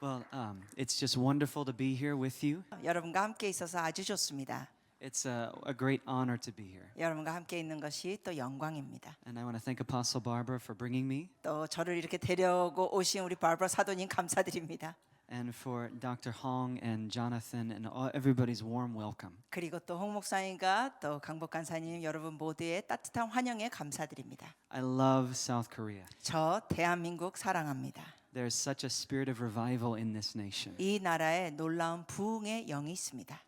Well, it's just wonderful to be here with you. 여러분과 함께 있어서 아주 좋습니다. It's a great honor to be here. 여러분과 함께 있는 것이 또 영광입니다. And I want to thank Apostle Barbara for bringing me 또 저를 이렇게 데려오고 오신 우리 바르바 사도님 감사드립니다. and for Dr. Hong and Jonathan and everybody's warm welcome. 그리고 또 홍 목사님과 또 강복 간사님 여러분 모두의 따뜻한 환영에 감사드립니다. I love South Korea. 저 대한민국 사랑합니다. There's such a spirit of revival in this nation. 이 나라에 놀라운 부흥의 영이 있습니다.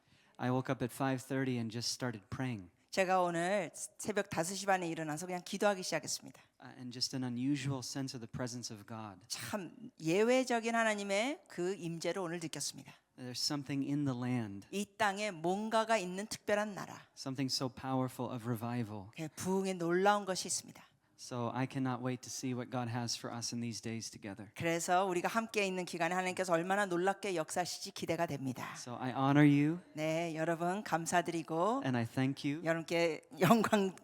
I woke up at 5:30 and just started praying. 제가 오늘 새벽 5시 반에 일어나서 그냥 기도하기 시작했습니다. And just an unusual sense of the presence of God. 참 예외적인 하나님의 그 임재를 오늘 느꼈습니다. There's something in the land, 이 땅에 뭔가가 있는 특별한 나라, something so powerful of revival. 부흥의 놀라운 것이 있습니다. So I cannot wait to see what God has for us in these days together. 그래서 우리가 함께 있는 기간에 하나님께서 얼마나 놀랍게 역사하실지 기대가 됩니다. So I honor you 네, 여러분 감사드리고 and I thank you. 여러분께 영광,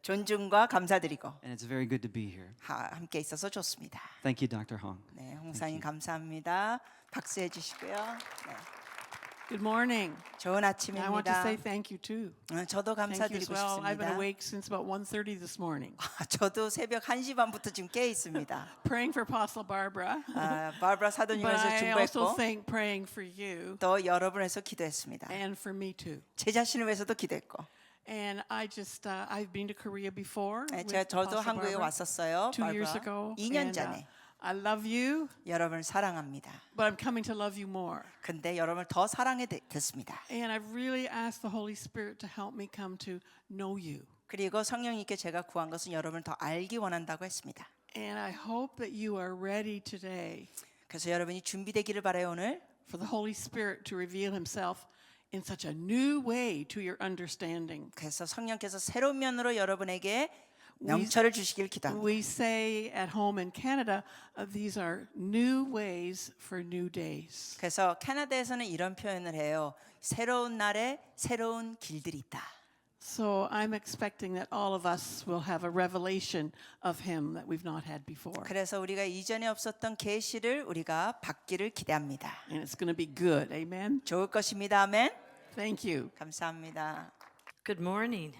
존중과 감사드리고 And it's very good to be here. 함께 있어서 좋습니다. Thank you, Dr. Hong. 네, 홍사님 감사합니다. 박수해 주시고요. 네, Good morning. 좋은 I want to 아침입니다. say thank you too. 저도 Thank you as 감사드리고 well. I've been 싶습니다. awake since about 1:30 this morning, 저도 새벽 1시 반부터 지금 깨 있습니다. praying for Apostle Barbara. 바르바 But 사도님에서 I also 중보했고 praying for you 또 여러분에서 기도했습니다. and for me too. 제 자신을 위해서도 기도했고 And I've been to Korea before. 네, with 저도 Apostle 한국에 Barbara 왔었어요. 2 years 바르바. ago. 2년 And, 전에 I love you, 여러분을 사랑합니다. but I'm coming to love you more. 근데 여러분을 더 사랑해 됐습니다. And I've really asked the Holy Spirit to help me come to know you. 그리고 성령님께 제가 구한 것은 여러분을 더 알기 원한다고 했습니다. And I hope that you are ready today 그래서 여러분이 준비되기를 바라요 오늘. for the Holy Spirit to reveal himself in such a new way to your understanding. 그래서 성령께서 새로운 면으로 여러분에게 명철을 주시길 기도합니다. We say at home in Canada, these are new ways for new days. 그래서 캐나다에서는 이런 표현을 해요. 새로운 날에 새로운 길들이 있다. So I'm expecting that all of us will have a revelation of him that we've not had before. 그래서 우리가 이전에 없었던 계시를 우리가 받기를 기대합니다. And it's going to be good. Amen. 좋을 것입니다. 아멘. Thank you. 감사합니다. Good morning.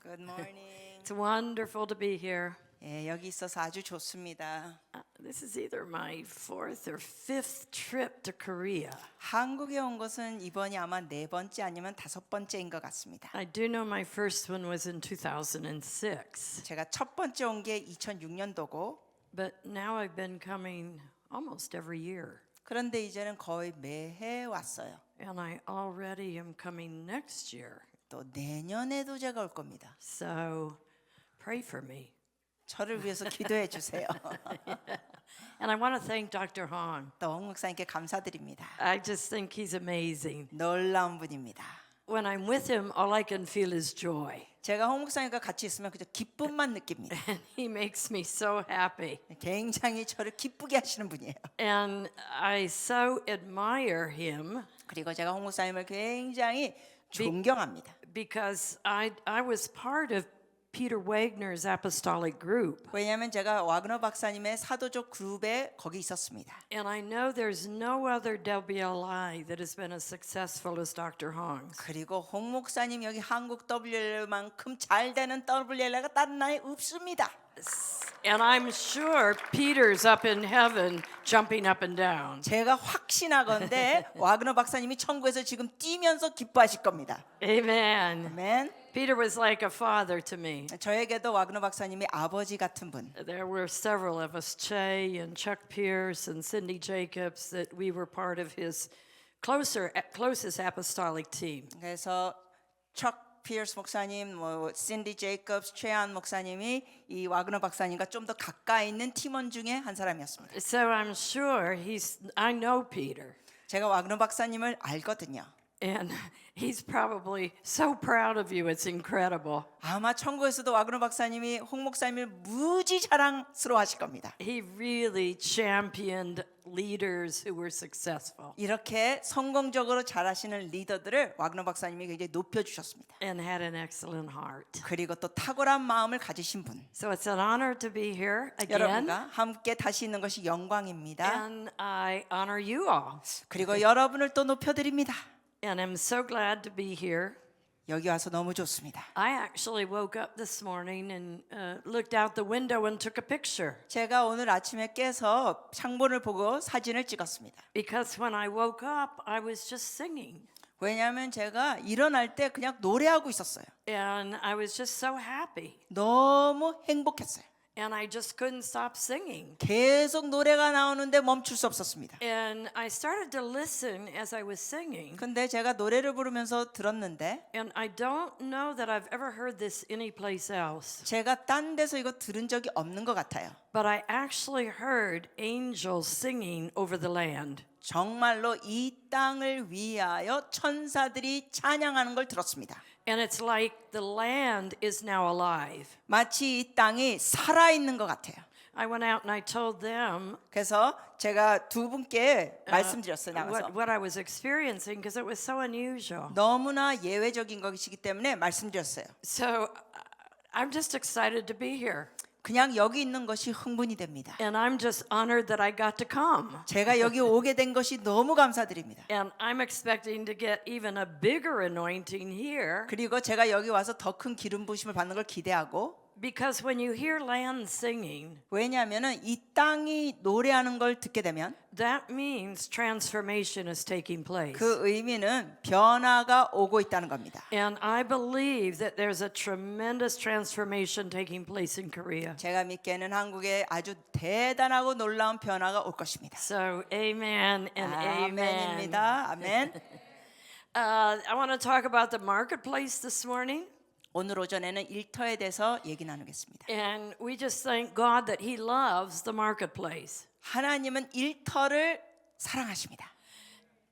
Good morning. It's wonderful to be here. 예, 여기 있어서 아주 좋습니다. This is either my fourth or fifth trip to Korea. 한국에 온 것은 이번이 아마 4번째 아니면 5번째인 것 같습니다. I do know my first one was in 2006, 제가 첫 번째 온 게 2006년도고 but now I've been coming almost every year. 그런데 이제는 거의 매해 왔어요. And I already am coming next year. 또 내년에도 제가 올 겁니다. So pray for me. 저를 위해서 기도해 주세요. And I want to thank Dr. Hong. 또 홍 목사님께 감사드립니다. I just think he's amazing. 놀라운 분입니다. When I'm with him, all I can feel is joy. 제가 홍 목사님과 같이 있으면 그저 기쁨만 느낍니다. And he makes me so happy. 굉장히 저를 기쁘게 하시는 분이에요. And I so admire him 그리고 제가 홍 목사님을 굉장히 존경합니다. because I was part of Peter Wagner's apostolic group. 왜냐하면 제가 와그너 박사님의 사도적 그룹에 거기 있었습니다. And I know there's no other WLI that has been as successful as Dr. Hong's. 그리고 홍 목사님 여기 한국 WL만큼 잘 되는 WL가 다른 나라에 없습니다. And I'm sure Peter's up in heaven jumping up and down. 제가 확신하건대 와그너 박사님이 천국에서 지금 뛰면서 기뻐하실 겁니다. Amen. 아멘. Peter was like a father to me. 저에게도 와그너 박사님이 아버지 같은 분. There were several of us, Che and Chuck Pierce and Cindy Jacobs, that we were part of his closest apostolic team. 그래서 척 피어스 목사님, 신디 제이콥스, 최한 목사님이 이 와그너 박사님과 좀 더 가까이 있는 팀원 중에 한 사람이었습니다. So I'm sure I know Peter. 제가 와그너 박사님을 알거든요. And he's probably so proud of you. It's incredible. 아마 천국에서도 와그너 박사님이 홍 목사님을 무지 자랑스러워하실 겁니다. He really championed leaders who were successful 이렇게 성공적으로 잘하시는 리더들을 와그너 박사님이 굉장히 높여주셨습니다. and had an excellent heart. 그리고 또 탁월한 마음을 가지신 분. So it's an honor to be here again. 여러분과 함께 다시 있는 것이 영광입니다. And I honor you all. 그리고 여러분을 또 높여드립니다. And I'm so glad to be here. 여기 와서 너무 좋습니다. I actually woke up this morning and looked out the window and took a picture. 제가 오늘 아침에 깨서 창문을 보고 사진을 찍었습니다. Because when I woke up, I was just singing. 왜냐하면 제가 일어날 때 그냥 노래하고 있었어요. And I was just so happy. 너무 행복했어요. And I just couldn't stop singing. 계속 노래가 나오는데 멈출 수 없었습니다. And I started to listen as I was singing. 근데 제가 노래를 부르면서 들었는데 And I don't know that I've ever heard this anyplace else. 제가 딴 데서 이거 들은 적이 없는 것 같아요. But I actually heard angels singing over the land. 정말로 이 땅을 위하여 천사들이 찬양하는 걸 들었습니다. And it's like the land is now alive. 마치 이 땅이 살아있는 것 같아요. I went out and I told them 그래서 제가 두 분께 말씀드렸어요. 나가서 what I was experiencing because it was so unusual. 너무나 예외적인 것이기 때문에 말씀드렸어요. So I'm just excited to be here. 그냥 여기 있는 것이 흥분이 됩니다. And I'm just honored that I got to come. 제가 여기 오게 된 것이 너무 감사드립니다. And I'm expecting to get even a bigger anointing here. 그리고 제가 여기 와서 더 큰 기름 부으심을 받는 걸 기대하고 Because when you hear land singing, 왜냐하면은 이 땅이 노래하는 걸 듣게 되면 that means transformation is taking place. 그 의미는 변화가 오고 있다는 겁니다. And I believe that there's a tremendous transformation taking place in Korea. 제가 믿기에는 한국에 아주 대단하고 놀라운 변화가 올 것입니다. So amen and amen. 아멘입니다. 아멘. I want to talk about the marketplace this morning. 오늘 오전에는 일터에 대해서 얘기 나누겠습니다. And we just thank God that He loves the marketplace. 하나님은 일터를 사랑하십니다.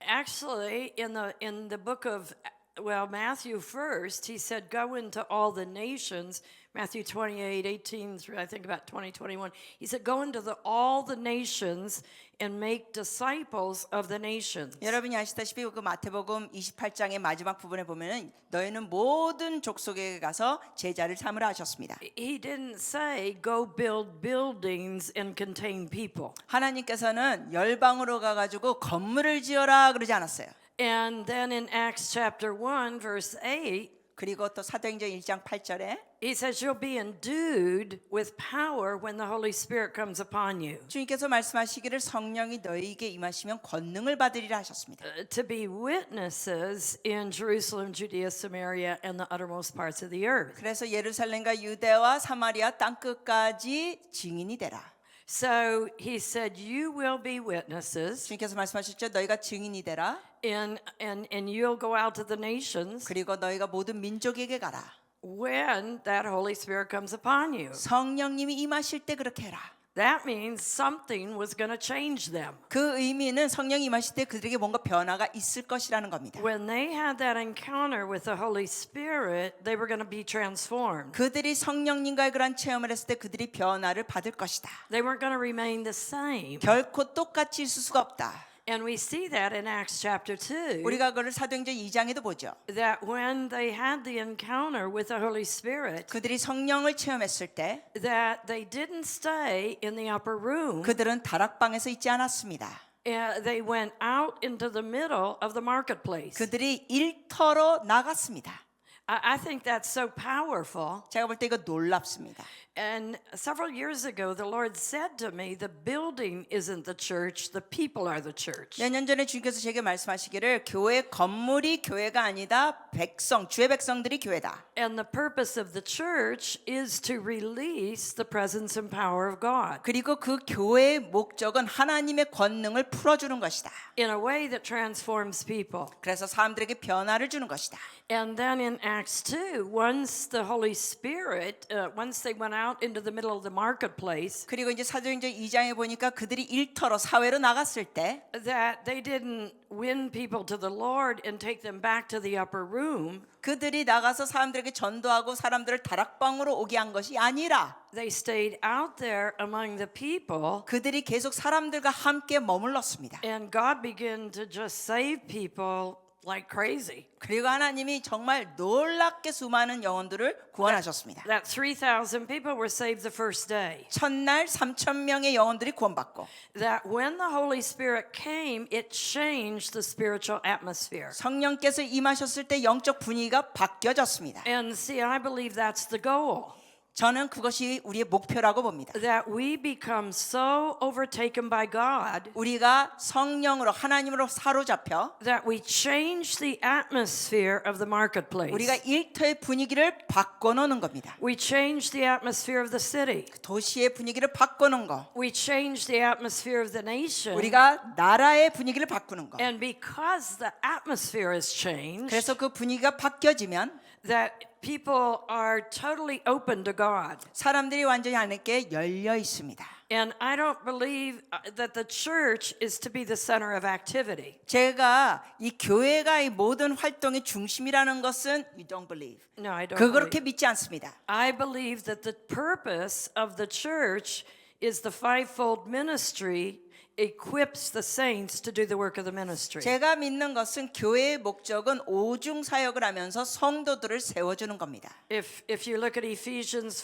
Actually, in the book of Matthew first, He said, "Go into all the nations." Matthew 28:18 through I think about 20:21. He said, "Go into all the nations and make disciples of the nations." 여러분이 아시다시피 그 마태복음 28장의 마지막 부분에 보면은 너희는 모든 족속에 가서 제자를 삼으라 하셨습니다. He didn't say go build buildings and contain people. 하나님께서는 열방으로 가가지고 건물을 지어라 그러지 않았어요. And then in Acts chapter 1 verse 8, 그리고 또 사도행전 1장 8절에 he says you'll be endued with power when the Holy Spirit comes upon you. 주님께서 말씀하시기를 성령이 너희에게 임하시면 권능을 받으리라 하셨습니다. To be witnesses in Jerusalem, Judea, Samaria, and the uttermost parts of the earth. 그래서 예루살렘과 유대와 사마리아 땅 끝까지 증인이 되라. So he said, you will be witnesses, 주님께서 말씀하셨죠. 너희가 증인이 되라. and you'll go out to the nations 그리고 너희가 모든 민족에게 가라. when that Holy Spirit comes upon you. 성령님이 임하실 때 그렇게 해라. That means something was going to change them. 그 의미는 성령이 임하실 때 그들에게 뭔가 변화가 있을 것이라는 겁니다. When they had that encounter with the Holy Spirit, they were going to be transformed. 그들이 성령님과의 그런 체험을 했을 때 그들이 변화를 받을 것이다. They weren't going to remain the same. 결코 똑같이 있을 수가 없다. And we see that in Acts chapter 2. 우리가 그걸 사도행전 2장에도 보죠. That when they had the encounter with the Holy Spirit, 그들이 성령을 체험했을 때 that they didn't stay in the upper room. 그들은 다락방에서 있지 않았습니다. They went out into the middle of the marketplace. 그들이 일터로 나갔습니다. I think that's so powerful. 제가 볼 때 이거 놀랍습니다. And several years ago, the Lord said to me, the building isn't the church, the people are the church. 몇 년 전에 주님께서 제게 말씀하시기를 교회 건물이 교회가 아니다. 백성, 주의 백성들이 교회다. And the purpose of the church is to release the presence and power of God 그리고 그 교회의 목적은 하나님의 권능을 풀어주는 것이다. in a way that transforms people. 그래서 사람들에게 변화를 주는 것이다. And then in Acts 2, once the Holy Spirit, once they went out into the middle of the marketplace, 그리고 이제 사도행전 2장에 보니까 그들이 일터로 사회로 나갔을 때 that they didn't win people to the Lord and take them back to the upper room. 그들이 나가서 사람들에게 전도하고 사람들을 다락방으로 오게 한 것이 아니라 They stayed out there among the people, 그들이 계속 사람들과 함께 머물렀습니다. and God began to just save people like crazy. 그리고 하나님이 정말 놀랍게 수많은 영혼들을 구원하셨습니다. That 3,000 people were saved the first day. 첫날 3,000명의 영혼들이 구원받고 That when the Holy Spirit came, it changed the spiritual atmosphere. 성령께서 임하셨을 때 영적 분위기가 바뀌어졌습니다. And see, I believe that's the goal. 저는 그것이 우리의 목표라고 봅니다. That we become so overtaken by God 우리가 성령으로 하나님으로 사로잡혀 that we change the atmosphere of the marketplace. 우리가 일터의 분위기를 바꿔놓는 겁니다. We change the atmosphere of the city. 도시의 분위기를 바꾸는 거, We change the atmosphere of the nation. 우리가 나라의 분위기를 바꾸는 거. And because the atmosphere has changed, 그래서 그 분위기가 바뀌어지면 that people are totally open to God. 사람들이 완전히 하나님께 열려 있습니다. And I don't believe that the church is to be the center of activity. 제가 이 교회가 이 모든 활동의 중심이라는 것은 you don't believe. No, I don't 그렇게 believe. 믿지 않습니다. I believe that the purpose of the church is the fivefold ministry equips the saints to do the work of the ministry. 제가 믿는 것은 교회의 목적은 오중 사역을 하면서 성도들을 세워주는 겁니다. If you look at Ephesians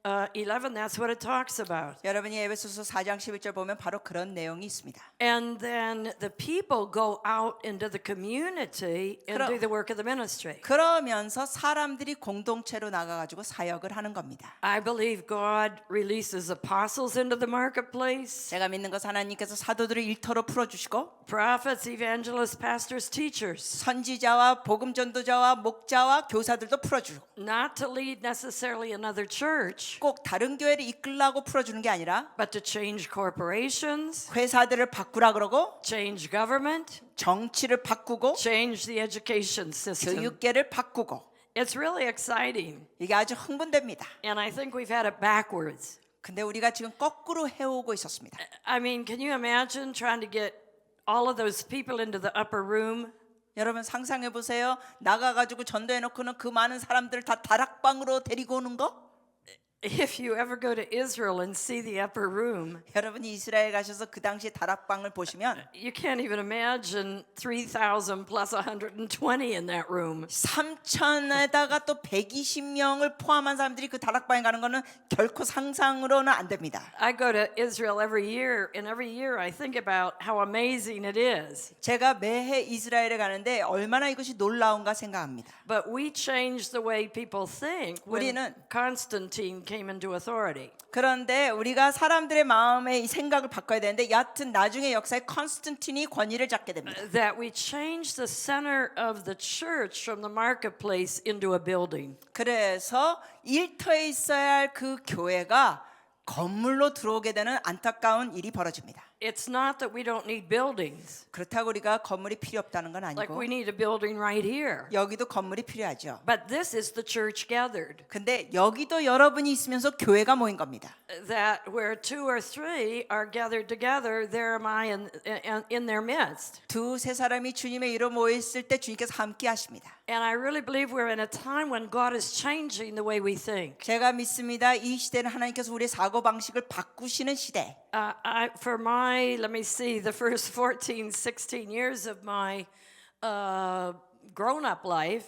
4:11, that's what it talks about. 여러분이 에베소서 4장 11절 보면 바로 그런 내용이 있습니다. And then the people go out into the community and 그럼- do the work of the ministry. 그러면서 사람들이 공동체로 나가가지고 사역을 하는 겁니다. I believe God releases apostles into the marketplace, 제가 믿는 것은 하나님께서 사도들을 일터로 풀어주시고 prophets, evangelists, pastors, teachers, 선지자와 복음 전도자와 목자와 교사들도 풀어주고 not to lead necessarily another church, 꼭 다른 교회를 이끌라고 풀어주는 게 아니라 but to change corporations, 회사들을 바꾸라 그러고 change government, 정치를 바꾸고 change the education system. 교육계를 바꾸고 It's really exciting. 이게 아주 흥분됩니다. And I think we've had it backwards. 근데 우리가 지금 거꾸로 해오고 있었습니다. I mean, can you imagine trying to get all of those people into the upper room? 여러분 상상해 보세요. 나가가지고 전도해놓고는 그 많은 사람들을 다 다락방으로 데리고 오는 거? If you ever go to Israel and see the upper room, 여러분이 이스라엘 가셔서 그 당시 다락방을 보시면 you can't even imagine 3,000 plus 120 in that room. 3,000에다가 또 120명을 포함한 사람들이 그 다락방에 가는 거는 결코 상상으로는 안 됩니다. I go to Israel every year, and every year I think about how amazing it is. 제가 매해 이스라엘에 가는데 얼마나 이것이 놀라운가 생각합니다. But we changed the way people think when 우리는- Constantine came into authority. 그런데 우리가 사람들의 마음의 이 생각을 바꿔야 되는데 여하튼 나중에 역사에 컨스탄틴이 권위를 잡게 됩니다. That we changed the center of the church from the marketplace into a building. 그래서 일터에 있어야 할 그 교회가 건물로 들어오게 되는 안타까운 일이 벌어집니다. It's not that we don't need buildings. 그렇다고 우리가 건물이 필요 없다는 건 Like 아니고 we need a building right here. 여기도 건물이 필요하죠. But this is the church gathered. 근데 여기도 여러분이 있으면서 교회가 모인 겁니다. That where two or three are gathered together, there am I in their midst. 두세 사람이 주님의 이름 모였을 때 주님께서 함께 하십니다. And I really believe we're in a time when God is changing the way we think. 제가 믿습니다. 이 시대는 하나님께서 우리의 사고 방식을 바꾸시는 시대. For my, let me see, the first 14, 16 years of my grown-up life,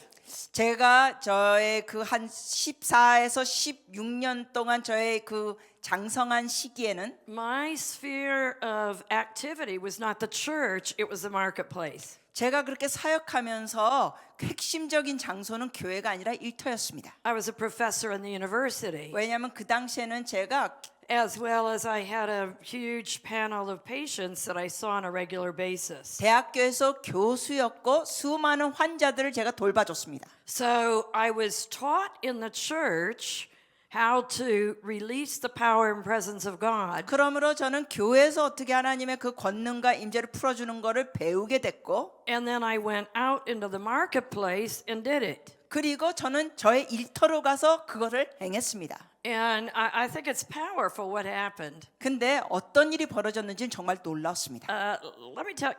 제가 저의 그 한 14에서 16년 동안 저의 그 장성한 시기에는 my sphere of activity was not the church, it was the marketplace. 제가 그렇게 사역하면서 핵심적인 장소는 교회가 아니라 일터였습니다. I was a professor in the university, 왜냐하면 그 당시에는 제가 as well as I had a huge panel of patients that I saw on a regular basis. 대학교에서 교수였고 수많은 환자들을 제가 돌봐줬습니다. So I was taught in the church how to release the power and presence of God. 그러므로 저는 교회에서 어떻게 하나님의 그 권능과 임재를 풀어주는 것을 배우게 됐고 And then I went out into the marketplace and did it. 그리고 저는 저의 일터로 가서 그것을 행했습니다. And I think it's powerful what happened. 근데 어떤 일이 벌어졌는지는 정말 놀라웠습니다.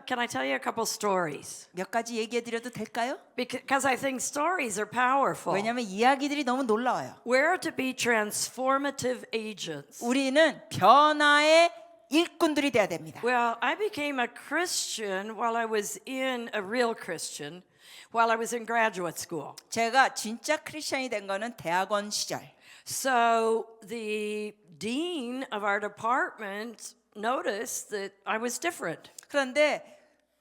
Can I tell you a couple stories? 몇 가지 얘기해 드려도 될까요? Because I think stories are powerful. 왜냐하면 이야기들이 너무 놀라워요. We're to be transformative agents. 우리는 변화의 일꾼들이 돼야 됩니다. Well, I became a Christian while I was in a real Christian, while I was in graduate school. 제가 진짜 크리스천이 된 거는 대학원 시절. So the dean of our department noticed that I was different. 그런데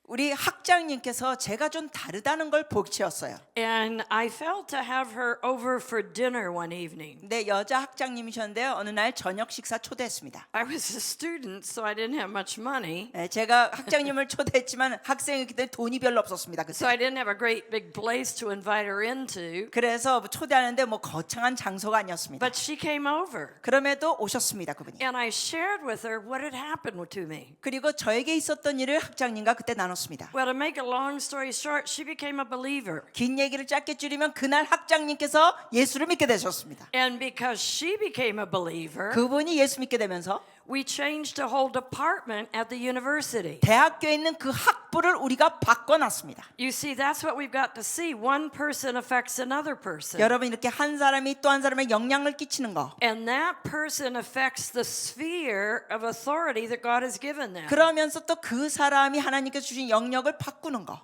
우리 학장님께서 제가 좀 다르다는 걸 보시었어요. And I felt to have her over for dinner one evening. 근데 여자 학장님이셨는데요. 어느 날 저녁 식사 초대했습니다. I was a student, so I didn't have much money. 네, 제가 학장님을 초대했지만 학생이기 때문에 돈이 별로 없었습니다. So I 그때. didn't have a great big place to invite her into. 그래서 초대하는데 뭐 거창한 장소가 아니었습니다. But she came over. 그럼에도 오셨습니다. 그분이. And I shared with her what had happened to me. 그리고 저에게 있었던 일을 학장님과 그때 나눴습니다. Well, to make a long story short, she became a believer. 긴 얘기를 짧게 줄이면 그날 학장님께서 예수를 믿게 되셨습니다. And because she became a believer, 그분이 예수 믿게 되면서 we changed a whole department at the university. 대학교에 있는 그 학부를 우리가 바꿔놨습니다. You see, that's what we've got to see. One person affects another person. 여러분 이렇게 한 사람이 또 한 사람의 영향을 끼치는 거. And that person affects the sphere of authority that God has given them. 그러면서 또 그 사람이 하나님께서 주신 영역을 바꾸는 거.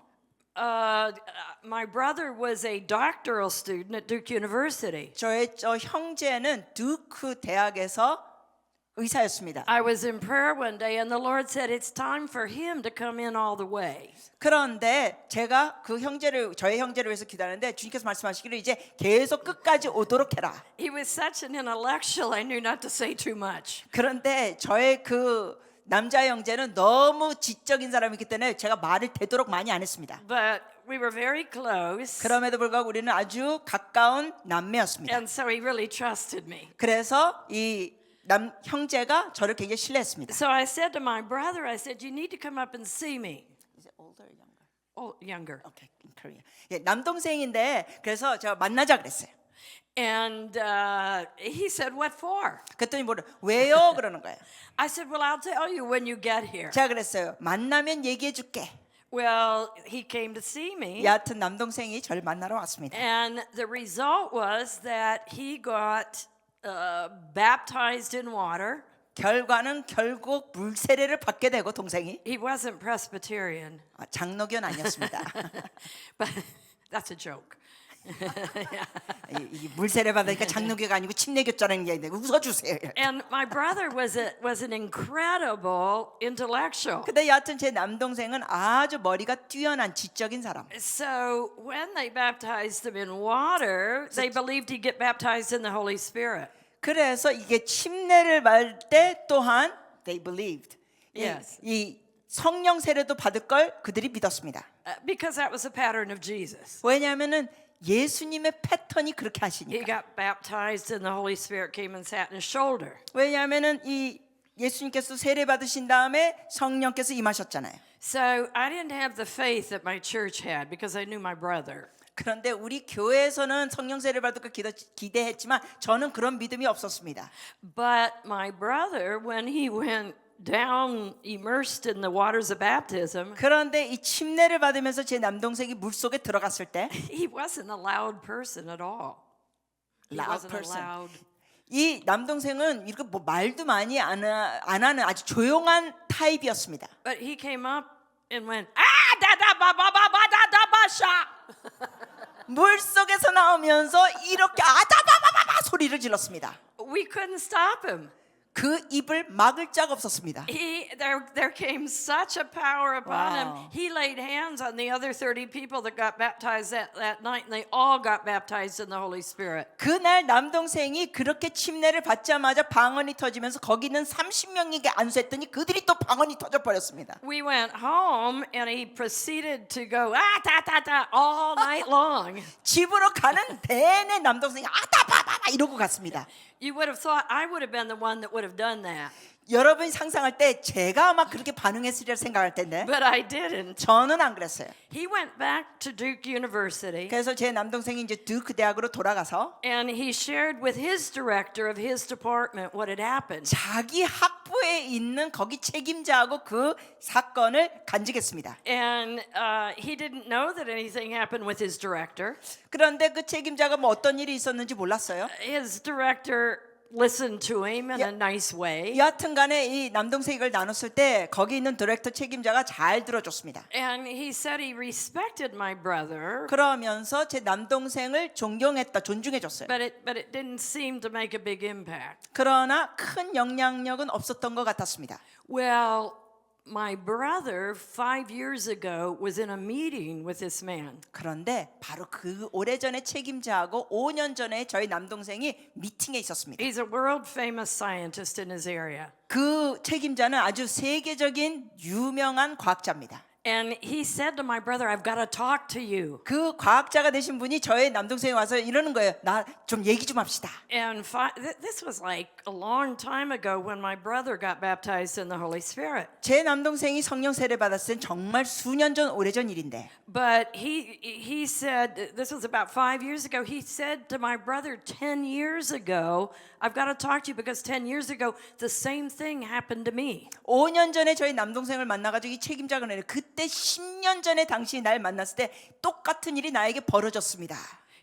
My brother was a doctoral student at Duke University. 저 형제는 두크 대학에서 의사였습니다. I was in prayer one day and the Lord said it's time for him to come in all the way. 그런데 제가 저의 형제를 위해서 기도하는데 주님께서 말씀하시기를 이제 계속 끝까지 오도록 해라. He was such an intellectual, I knew not to say too much. 그런데 저의 그 남자 형제는 너무 지적인 사람이기 때문에 제가 말을 되도록 많이 안 했습니다. But we were very close. 그럼에도 불구하고 우리는 아주 가까운 남매였습니다. And so he really trusted me. 그래서 이 형제가 저를 굉장히 신뢰했습니다. So I said to my brother, I said, you need to come up and see me. Is it older or younger? Oh, younger. Okay, in Korea. 예, 남동생인데 그래서 제가 만나자 그랬어요. And he said, what for? 그랬더니 왜요? 그러는 거예요. I said, well, I'll tell you when you get here. 제가 그랬어요. 만나면 얘기해 줄게. Well, he came to see me. 여하튼 남동생이 저를 만나러 왔습니다. And the result was that he got baptized in water. 결과는 결국 물 세례를 받게 되고 동생이 He wasn't Presbyterian, 장로교는 아니었습니다. but that's a joke. 물 세례 받으니까 장로교가 아니고 침례교자라는 게 있는데 웃어주세요. And my brother was an incredible intellectual. 근데 여하튼 제 남동생은 아주 머리가 뛰어난 지적인 사람. So when they baptized him in water, they believed he'd get baptized in the Holy Spirit. 그래서 이게 침례를 받을 때 또한 they believed. Yes. 이 성령 세례도 받을 걸 그들이 믿었습니다. Because that was a pattern of Jesus. 왜냐하면은 예수님의 패턴이 그렇게 He 하시니까. got baptized and the Holy Spirit came and sat on his shoulder. 왜냐하면은 이 예수님께서 세례 받으신 다음에 성령께서 임하셨잖아요. So I didn't have the faith that my church had because I knew my brother. 그런데 우리 교회에서는 성령 세례 받을까 기대했지만 저는 그런 믿음이 없었습니다. But my brother, when he went down immersed in the waters of baptism, 그런데 이 침례를 받으면서 제 남동생이 물 속에 들어갔을 때 he wasn't a loud person at all. He Loud wasn't person. a loud. 이 남동생은 이렇게 뭐 말도 많이 안 하는 아주 조용한 타입이었습니다. But he came up and went, da-da-ba-ba-ba-ba-da-da-ba-sha. 물 속에서 나오면서 이렇게 아다바바바바 소리를 질렀습니다. We couldn't stop him. 그 입을 막을 자가 없었습니다. There came such a power upon him. Wow. He laid hands on the other 30 people that got baptized that night, and they all got baptized in the Holy Spirit. 그날 남동생이 그렇게 침례를 받자마자 방언이 터지면서 거기 있는 30명에게 안수했더니 그들이 또 방언이 터져 버렸습니다. We went home, and he proceeded to go da-da-da all night long. 집으로 가는 내내 남동생이 아다바바바 이러고 갔습니다. You would have thought I would have been the one that would have done that. 여러분이 상상할 때 제가 아마 그렇게 반응했으리라 생각할 텐데 but I didn't. 저는 안 그랬어요. He went back to Duke University 그래서 제 남동생이 이제 듀크 대학으로 돌아가서 and he shared with his director of his department what had happened. 자기 학부에 있는 거기 책임자하고 그 사건을 간직했습니다. And he didn't know that anything happened with his director. 그런데 그 책임자가 뭐 어떤 일이 있었는지 몰랐어요. His director listened to him in a nice way. 여하튼 간에 이 남동생이 이걸 나눴을 때 거기 있는 디렉터 책임자가 잘 들어줬습니다. And he said he respected my brother, 그러면서 제 남동생을 존경했다, 존중해줬어요. but it didn't seem to make a big impact. 그러나 큰 영향력은 없었던 것 같았습니다. Well, my brother 5 years ago was in a meeting with this man. 그런데 바로 그 오래전에 책임자하고 5년 전에 저희 남동생이 미팅에 있었습니다. He's a world famous scientist in his area. 그 책임자는 아주 세계적인 유명한 과학자입니다. And he said to my brother, I've got to talk to you. 그 과학자가 되신 분이 저희 남동생이 와서 이러는 거예요. 나 좀 얘기 좀 합시다. And this was like a long time ago when my brother got baptized in the Holy Spirit. 제 남동생이 성령 세례 받았을 땐 정말 수년 전 오래전 일인데 But he said, this was about 5 years ago, he said to my brother 10 years ago, I've got to talk to you because 10 years ago the same thing happened to me. 5년 전에 저희 남동생을 만나가지고 이 책임자가 그래요. 그때 10년 전에 당신이 날 만났을 때 똑같은 일이 나에게 벌어졌습니다.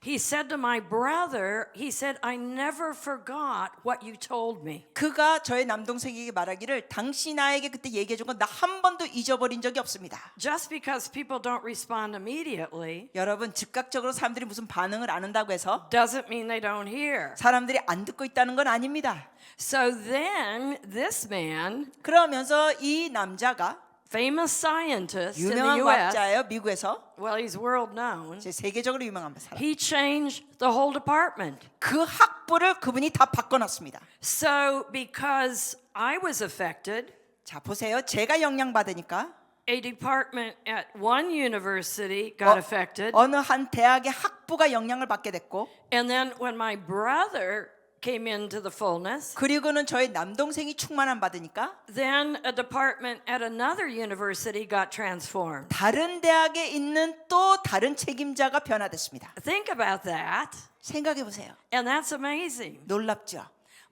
He said to my brother, he said, I never forgot what you told me. 그가 저희 남동생에게 말하기를 당신이 나에게 그때 얘기해 준 건 나 한 번도 잊어버린 적이 없습니다. Just because people don't respond immediately 여러분 즉각적으로 사람들이 무슨 반응을 안 한다고 해서 doesn't mean they don't hear. 사람들이 안 듣고 있다는 건 아닙니다. So then this man, 그러면서 이 남자가 famous scientist in the 유명한 US, 과학자예요. 미국에서 well, he's world known. 제 세계적으로 유명한 사람. He changed the whole department. 그 학부를 그분이 다 바꿔놨습니다. So because I was affected, 자 보세요. 제가 영향받으니까 a department at one university got affected. 어느 한 대학의 학부가 영향을 받게 됐고 And then when my brother came into the fullness, 그리고는 저희 남동생이 충만함 받으니까 then a department at another university got transformed. 다른 대학에 있는 또 다른 책임자가 변화됐습니다. Think about that. 생각해 보세요. And that's amazing. 놀랍죠?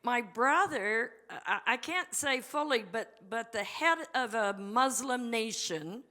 My brother, I can't say fully, but the head of a Muslim nation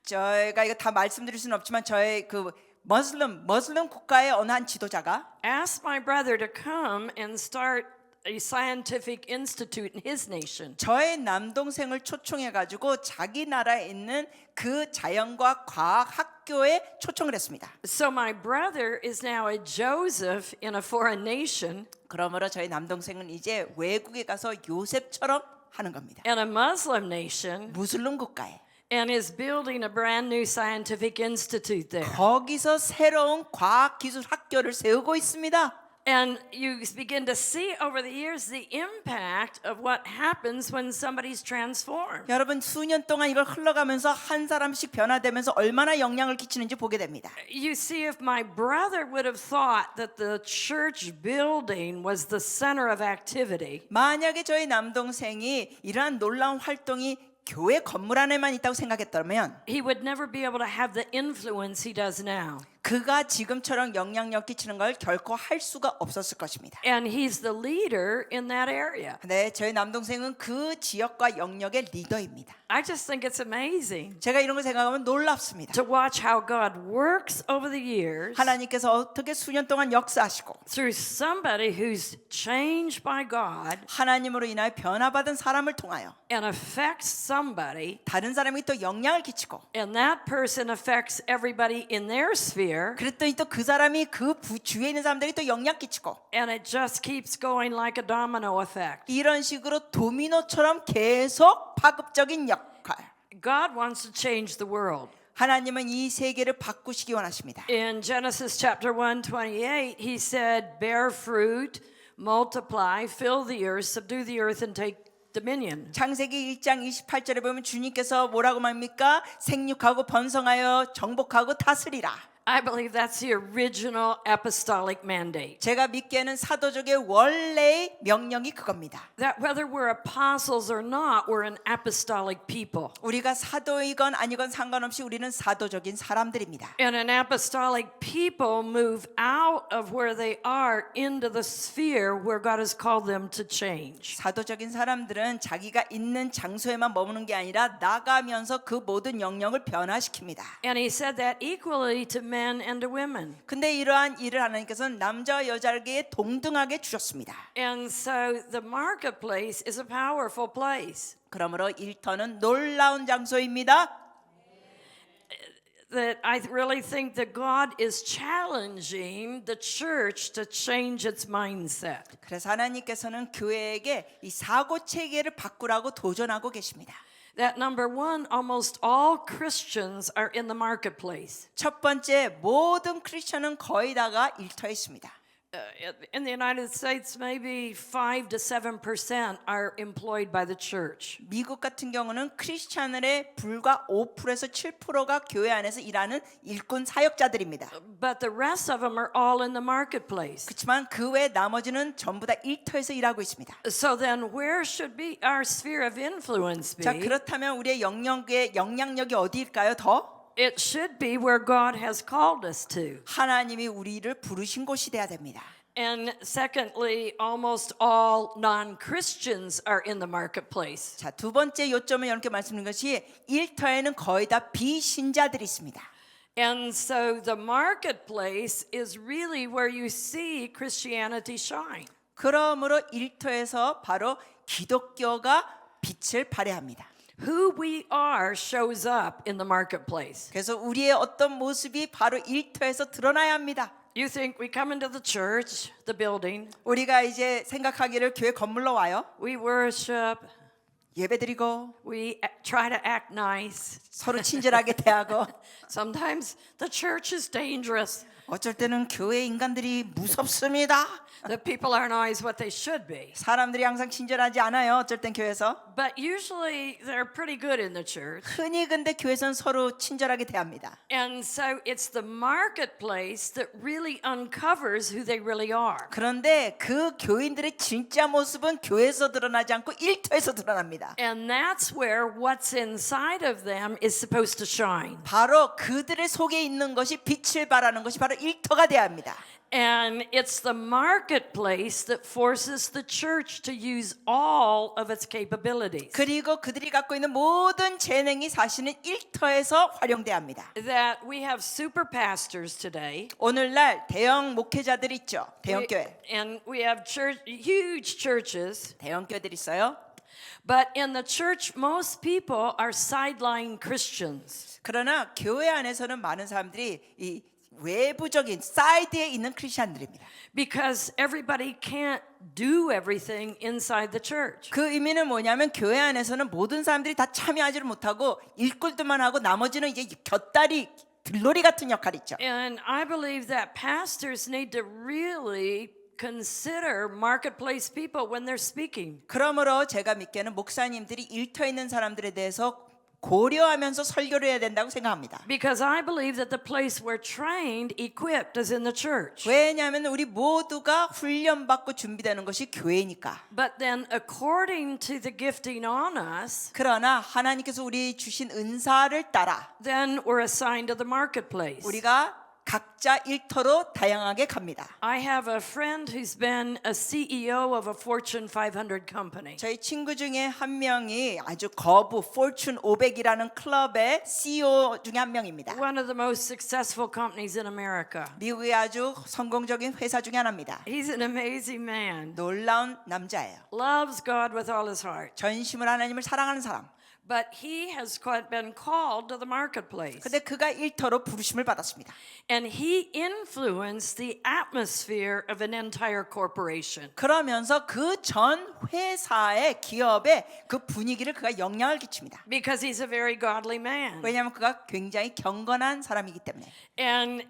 저희가 이거 다 말씀드릴 수는 없지만 저희 그 머슬림 국가의 어느 한 지도자가 asked my brother to come and start a scientific institute in his nation. 저의 남동생을 초청해 가지고 자기 나라에 있는 그 자연과 과학 학교에 초청을 했습니다. So my brother is now a Joseph in a foreign nation 그러므로 저희 남동생은 이제 외국에 가서 요셉처럼 하는 겁니다. and a Muslim nation 무슬림 국가에 and is building a brand new scientific institute there. 거기서 새로운 과학 기술 학교를 세우고 있습니다. And you begin to see over the years the impact of what happens when somebody's transformed. 여러분 수년 동안 이걸 흘러가면서 한 사람씩 변화되면서 얼마나 영향을 끼치는지 보게 됩니다. You see, if my brother would have thought that the church building was the center of activity, 만약에 저희 남동생이 이러한 놀라운 활동이 교회 건물 안에만 있다고 생각했다면 he would never be able to have the influence he does now. 그가 지금처럼 영향력 끼치는 걸 결코 할 수가 없었을 것입니다. And he's the leader in that area. 네, 저희 남동생은 그 지역과 영역의 리더입니다. I just think it's amazing 제가 이런 걸 생각하면 놀랍습니다. to watch how God works over the years 하나님께서 어떻게 수년 동안 역사하시고 through somebody who's changed by God 하나님으로 인하여 변화받은 사람을 통하여 and affects somebody, 다른 사람이 또 영향을 끼치고 and that person affects everybody in their sphere, 그랬더니 또 그 사람이 그 주위에 있는 사람들이 또 영향 끼치고 and it just keeps going like a domino effect. 이런 식으로 도미노처럼 계속 파급적인 역할. God wants to change the world. 하나님은 이 세계를 바꾸시기 원하십니다. In Genesis chapter 1:28, he said, "Bear fruit, multiply, fill the earth, subdue the earth and take dominion." 창세기 1장 28절에 보면 주님께서 뭐라고 말합니까? 생육하고 번성하여 정복하고 다스리라. I believe that's the original apostolic mandate. 제가 믿기에는 사도족의 원래의 명령이 그겁니다. That whether we're apostles or not, we're an apostolic people. 우리가 사도이건 아니건 상관없이 우리는 사도적인 사람들입니다. And an apostolic people move out of where they are into the sphere where God has called them to change. 사도적인 사람들은 자기가 있는 장소에만 머무는 게 아니라 나가면서 그 모든 영역을 변화시킵니다. And he said that equally to men and to women. 근데 이러한 일을 하나님께서는 남자와 여자에게 동등하게 주셨습니다. And so the marketplace is a powerful place. 그러므로 일터는 놀라운 장소입니다. That I really think that God is challenging the church to change its mindset. 그래서 하나님께서는 교회에게 이 사고 체계를 바꾸라고 도전하고 계십니다. That number one, almost all Christians are in the marketplace. 첫 번째, 모든 크리스천은 거의 다가 일터에 있습니다. In the United States, maybe 5 to 7% are employed by the church. 미국 같은 경우는 크리스천들의 불과 5%에서 7%가 교회 안에서 일하는 일꾼 사역자들입니다. But the rest of them are all in the marketplace. 그렇지만 그 외 나머지는 전부 다 일터에서 일하고 있습니다. So then where should be our sphere of influence 자, be? 그렇다면 우리의 영향력이 어디일까요? 더? It should be where God has called us to. 하나님이 우리를 부르신 곳이 돼야 됩니다. And secondly, almost all non-Christians are in the marketplace. 자, 두 번째 요점은 이렇게 말씀드린 것이 일터에는 거의 다 비신자들이 있습니다. And so the marketplace is really where you see Christianity shine. 그러므로 일터에서 바로 기독교가 빛을 발해합니다. Who we are shows up in the marketplace. 그래서 우리의 어떤 모습이 바로 일터에서 드러나야 합니다. You think we come into the church, the building, 우리가 이제 생각하기를 교회 건물로 와요. we worship, 예배드리고 we try to act nice. 서로 친절하게 대하고 Sometimes the church is dangerous. 어쩔 때는 교회 인간들이 무섭습니다. The people aren't always what they should be. 사람들이 항상 친절하지 않아요. 어쩔 땐 교회에서. But usually they're pretty good in the church. 흔히 근데 교회에서는 서로 친절하게 대합니다. And so it's the marketplace that really uncovers who they really are. 그런데 그 교인들의 진짜 모습은 교회에서 드러나지 않고 일터에서 드러납니다. And that's where what's inside of them is supposed to shine. 바로 그들의 속에 있는 것이 빛을 발하는 것이 바로 일터가 돼야 합니다. And it's the marketplace that forces the church to use all of its capabilities. 그리고 그들이 갖고 있는 모든 재능이 사실은 일터에서 활용돼야 합니다. That we have super pastors today. 오늘날 대형 목회자들 있죠. 대형 교회. And we have huge churches. 대형 교회들 있어요. But in the church, most people are sideline Christians. 그러나 교회 안에서는 많은 사람들이 이 외부적인 사이드에 있는 크리스천들입니다. Because everybody can't do everything inside the church. 그 의미는 뭐냐면 교회 안에서는 모든 사람들이 다 참여하지를 못하고 일꾼들만 하고 나머지는 이제 곁다리 들놀이 같은 역할이 있죠. And I believe that pastors need to really consider marketplace people when they're speaking. 그러므로 제가 믿기에는 목사님들이 일터에 있는 사람들에 대해서 고려하면서 설교를 해야 된다고 생각합니다. Because I believe that the place we're trained, equipped is in the church. 왜냐하면 우리 모두가 훈련받고 준비되는 것이 교회니까. But then according to the gifting on us, 그러나 하나님께서 우리 주신 은사를 따라 then we're assigned to the marketplace. 우리가 각자 일터로 다양하게 갑니다. I have a friend who's been a CEO of a Fortune 500 company. 저희 친구 중에 한 명이 아주 거부 포춘 500이라는 클럽의 CEO 중에 한 명입니다. One of the most successful companies in America. 미국의 아주 성공적인 회사 중에 하나입니다. He's an amazing man. 놀라운 남자예요. Loves God with all his heart. 전심을 하나님을 사랑하는 사람. But he has been called to the marketplace. 근데 그가 일터로 부르심을 받았습니다. And he influenced the atmosphere of an entire corporation. 그러면서 그 전 회사의 기업의 그 분위기를 그가 영향을 끼칩니다. Because he's a very godly man. 왜냐하면 그가 굉장히 경건한 사람이기 때문에. And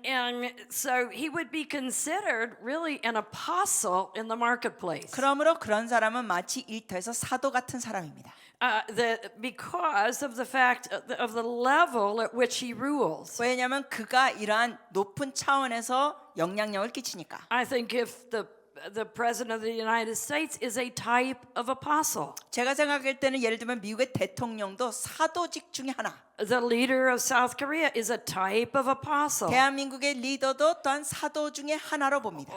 so he would be considered really an apostle in the marketplace. 그러므로 그런 사람은 마치 일터에서 사도 같은 사람입니다. Because of the fact of the level at which he rules. 왜냐하면 그가 이러한 높은 차원에서 영향력을 끼치니까. I think if the president of the United States is a type of apostle. 제가 생각할 때는 예를 들면 미국의 대통령도 사도직 중에 하나. The leader of South Korea is a type of apostle. 대한민국의 리더도 또한 사도 중에 하나로 봅니다.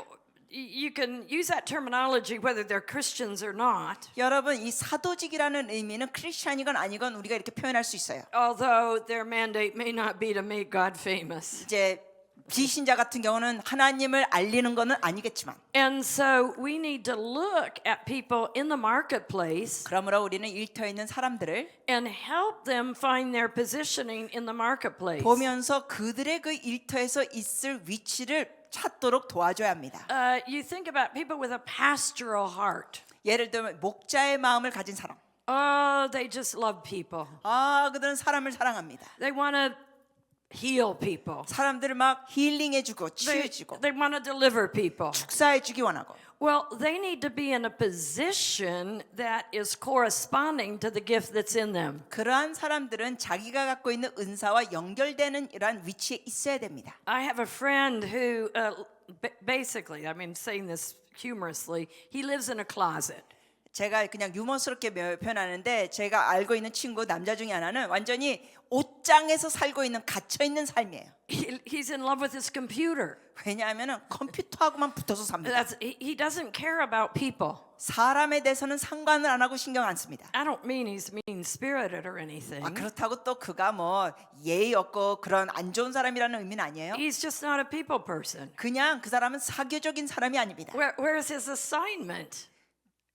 You can use that terminology whether they're Christians or not. 여러분 이 사도직이라는 의미는 크리스찬이건 아니건 우리가 이렇게 표현할 수 있어요. Although their mandate may not be to make God famous. 이제 비신자 같은 경우는 하나님을 알리는 것은 아니겠지만 And so we need to look at people in the marketplace 그러므로 우리는 일터에 있는 사람들을 and help them find their positioning in the marketplace. 보면서 그들의 그 일터에서 있을 위치를 찾도록 도와줘야 합니다. You think about people with a pastoral heart. 예를 들면 목자의 마음을 가진 사람. Oh, they just love people. 그들은 사람을 사랑합니다. They want to heal people. 사람들을 막 힐링해주고 치유해주고 They want to deliver people. 축사해주기 원하고. Well, they need to be in a position that is corresponding to the gift that's in them. 그러한 사람들은 자기가 갖고 있는 은사와 연결되는 이러한 위치에 있어야 됩니다. I have a friend who basically, I mean, saying this humorously, he lives in a closet. 제가 그냥 유머스럽게 표현하는데 제가 알고 있는 친구 남자 중에 하나는 완전히 옷장에서 살고 있는 갇혀 있는 삶이에요. He's in love with his computer. 왜냐하면은 컴퓨터하고만 붙어서 삽니다. He doesn't care about people. 사람에 대해서는 상관을 안 하고 신경 안 씁니다. I don't mean he's mean-spirited or anything. 그렇다고 또 그가 뭐 예의 없고 그런 안 좋은 사람이라는 의미는 아니에요. He's just not a people person. 그냥 그 사람은 사교적인 사람이 아닙니다. Where's his assignment?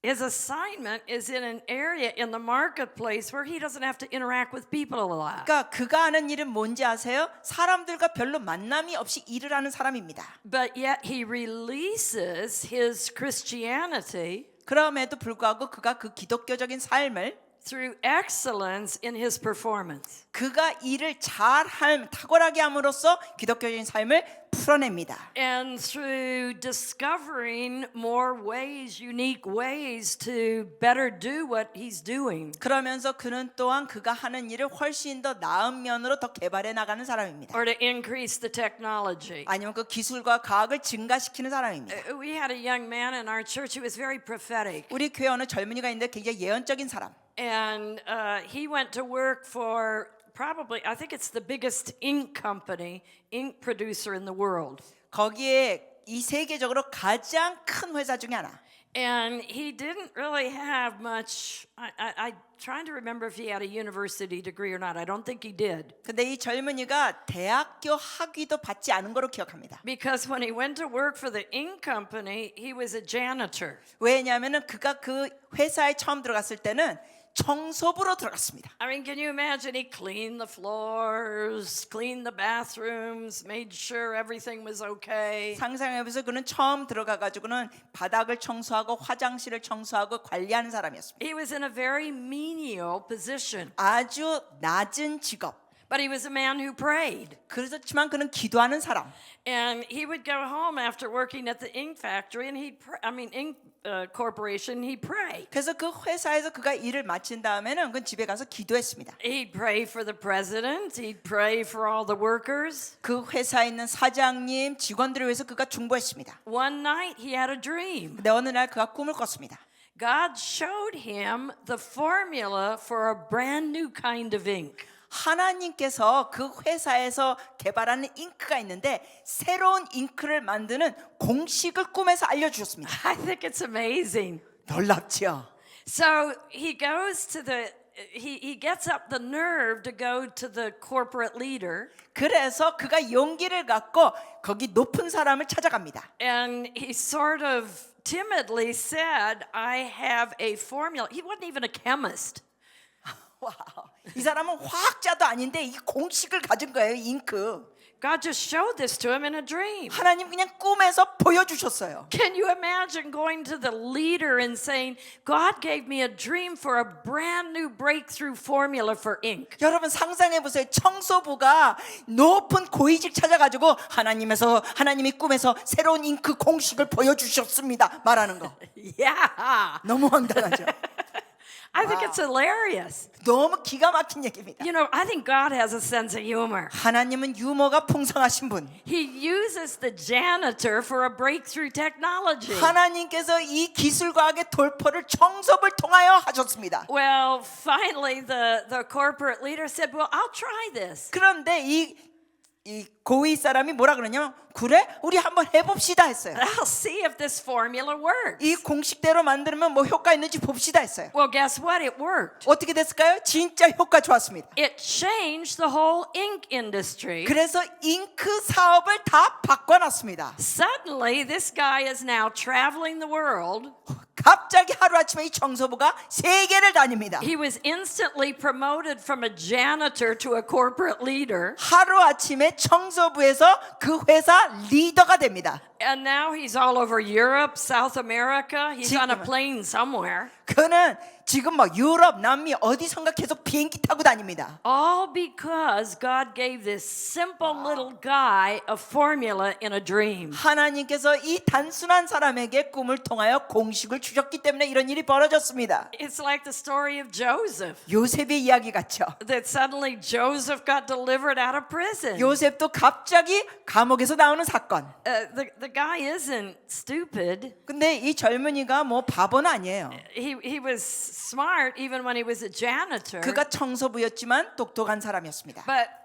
His assignment is in an area in the marketplace where he doesn't have to interact with people a lot. 그러니까 그가 하는 일은 뭔지 아세요? 사람들과 별로 만남이 없이 일을 하는 사람입니다. But yet he releases his Christianity 그럼에도 불구하고 그가 그 기독교적인 삶을 through excellence in his performance. 그가 일을 잘함 탁월하게 함으로써 기독교적인 삶을 풀어냅니다. And through discovering more ways, unique ways to better do what he's doing. 그러면서 그는 또한 그가 하는 일을 훨씬 더 나은 면으로 더 개발해 나가는 사람입니다. Or to increase the technology. 아니면 그 기술과 과학을 증가시키는 사람입니다. We had a young man in our church who was very prophetic. 우리 교회 어느 젊은이가 있는데 굉장히 예언적인 사람. And he went to work for probably, I think it's the biggest ink company, ink producer in the world. 거기에 이 세계적으로 가장 큰 회사 중에 하나. And he didn't really have much. I'm trying to remember if he had a university degree or not. I don't think he did. 근데 이 젊은이가 대학교 학위도 받지 않은 거로 기억합니다. Because when he went to work for the ink company, he was a janitor. 왜냐하면은 그가 그 회사에 처음 들어갔을 때는 청소부로 들어갔습니다. I mean, can you imagine? He cleaned the floors, cleaned the bathrooms, made sure everything was okay. 상상해보세요. 그는 처음 들어가가지고는 바닥을 청소하고 화장실을 청소하고 관리하는 사람이었습니다. He was in a very menial position. 아주 낮은 직업. But he was a man who prayed. 그렇지만 그는 기도하는 사람. And he would go home after working at the ink factory and ink corporation, he'd pray. 그래서 그 회사에서 그가 일을 마친 다음에는 그 집에 가서 기도했습니다. He'd pray for the president, he'd pray for all the workers. 그 회사에 있는 사장님, 직원들을 위해서 그가 중보했습니다. One night he had a dream. 근데 어느 날 그가 꿈을 꿨습니다. God showed him the formula for a brand new kind of ink. 하나님께서 그 회사에서 개발하는 잉크가 있는데 새로운 잉크를 만드는 공식을 꿈에서 알려주셨습니다. I think it's amazing. 놀랍죠? So he goes to he gets up the nerve to go to the corporate leader. 그래서 그가 용기를 갖고 거기 높은 사람을 찾아갑니다. And he sort of timidly said, I have a formula. He wasn't even a chemist. 와우. 이 사람은 화학자도 아닌데 이 공식을 가진 거예요, 잉크. God just showed this to him in a dream. 하나님 그냥 꿈에서 보여주셨어요. Can you imagine going to the leader and saying, God gave me a dream for a brand new breakthrough formula for ink? 여러분 상상해 보세요. 청소부가 높은 고위직 찾아가지고 하나님이 꿈에서 새로운 잉크 공식을 보여주셨습니다. 말하는 거. Yeah. 너무 황당하죠. I think it's hilarious. 너무 기가 막힌 얘기입니다. You know, I think God has a sense of humor. 하나님은 유머가 풍성하신 분. He uses the janitor for a breakthrough technology. 하나님께서 이 기술과학의 돌파를 청소부를 통하여 하셨습니다. Well, finally, the corporate leader said, "Well, I'll try this." 그런데 이 고위 사람이 뭐라 그러냐면 그래? 우리 한번 해봅시다 했어요. I'll see if this formula works. 이 공식대로 만들면 뭐 효과 있는지 봅시다 했어요. Well, guess what? It worked. 어떻게 됐을까요? 진짜 효과 좋았습니다. It changed the whole ink industry. 그래서 잉크 사업을 다 바꿔놨습니다. Suddenly, this guy is now traveling the world. 갑자기 하루아침에 이 청소부가 세계를 다닙니다. He was instantly promoted from a janitor to a corporate leader. 하루아침에 청소부에서 그 회사 리더가 됩니다. And now he's all over Europe, South America. He's on a 지금은- plane somewhere. 그는 지금 막 유럽, 남미 어디선가 계속 비행기 타고 다닙니다. All because God gave this simple little guy a formula in a dream. 하나님께서 이 단순한 사람에게 꿈을 통하여 공식을 주셨기 때문에 이런 일이 벌어졌습니다. It's like the story of Joseph. 요셉의 이야기 같죠. That suddenly Joseph got delivered out of prison. 요셉도 갑자기 감옥에서 나오는 사건. The guy isn't stupid. 근데 이 젊은이가 뭐 바보는 아니에요. He was smart even when he was a janitor. 그가 청소부였지만 똑똑한 사람이었습니다.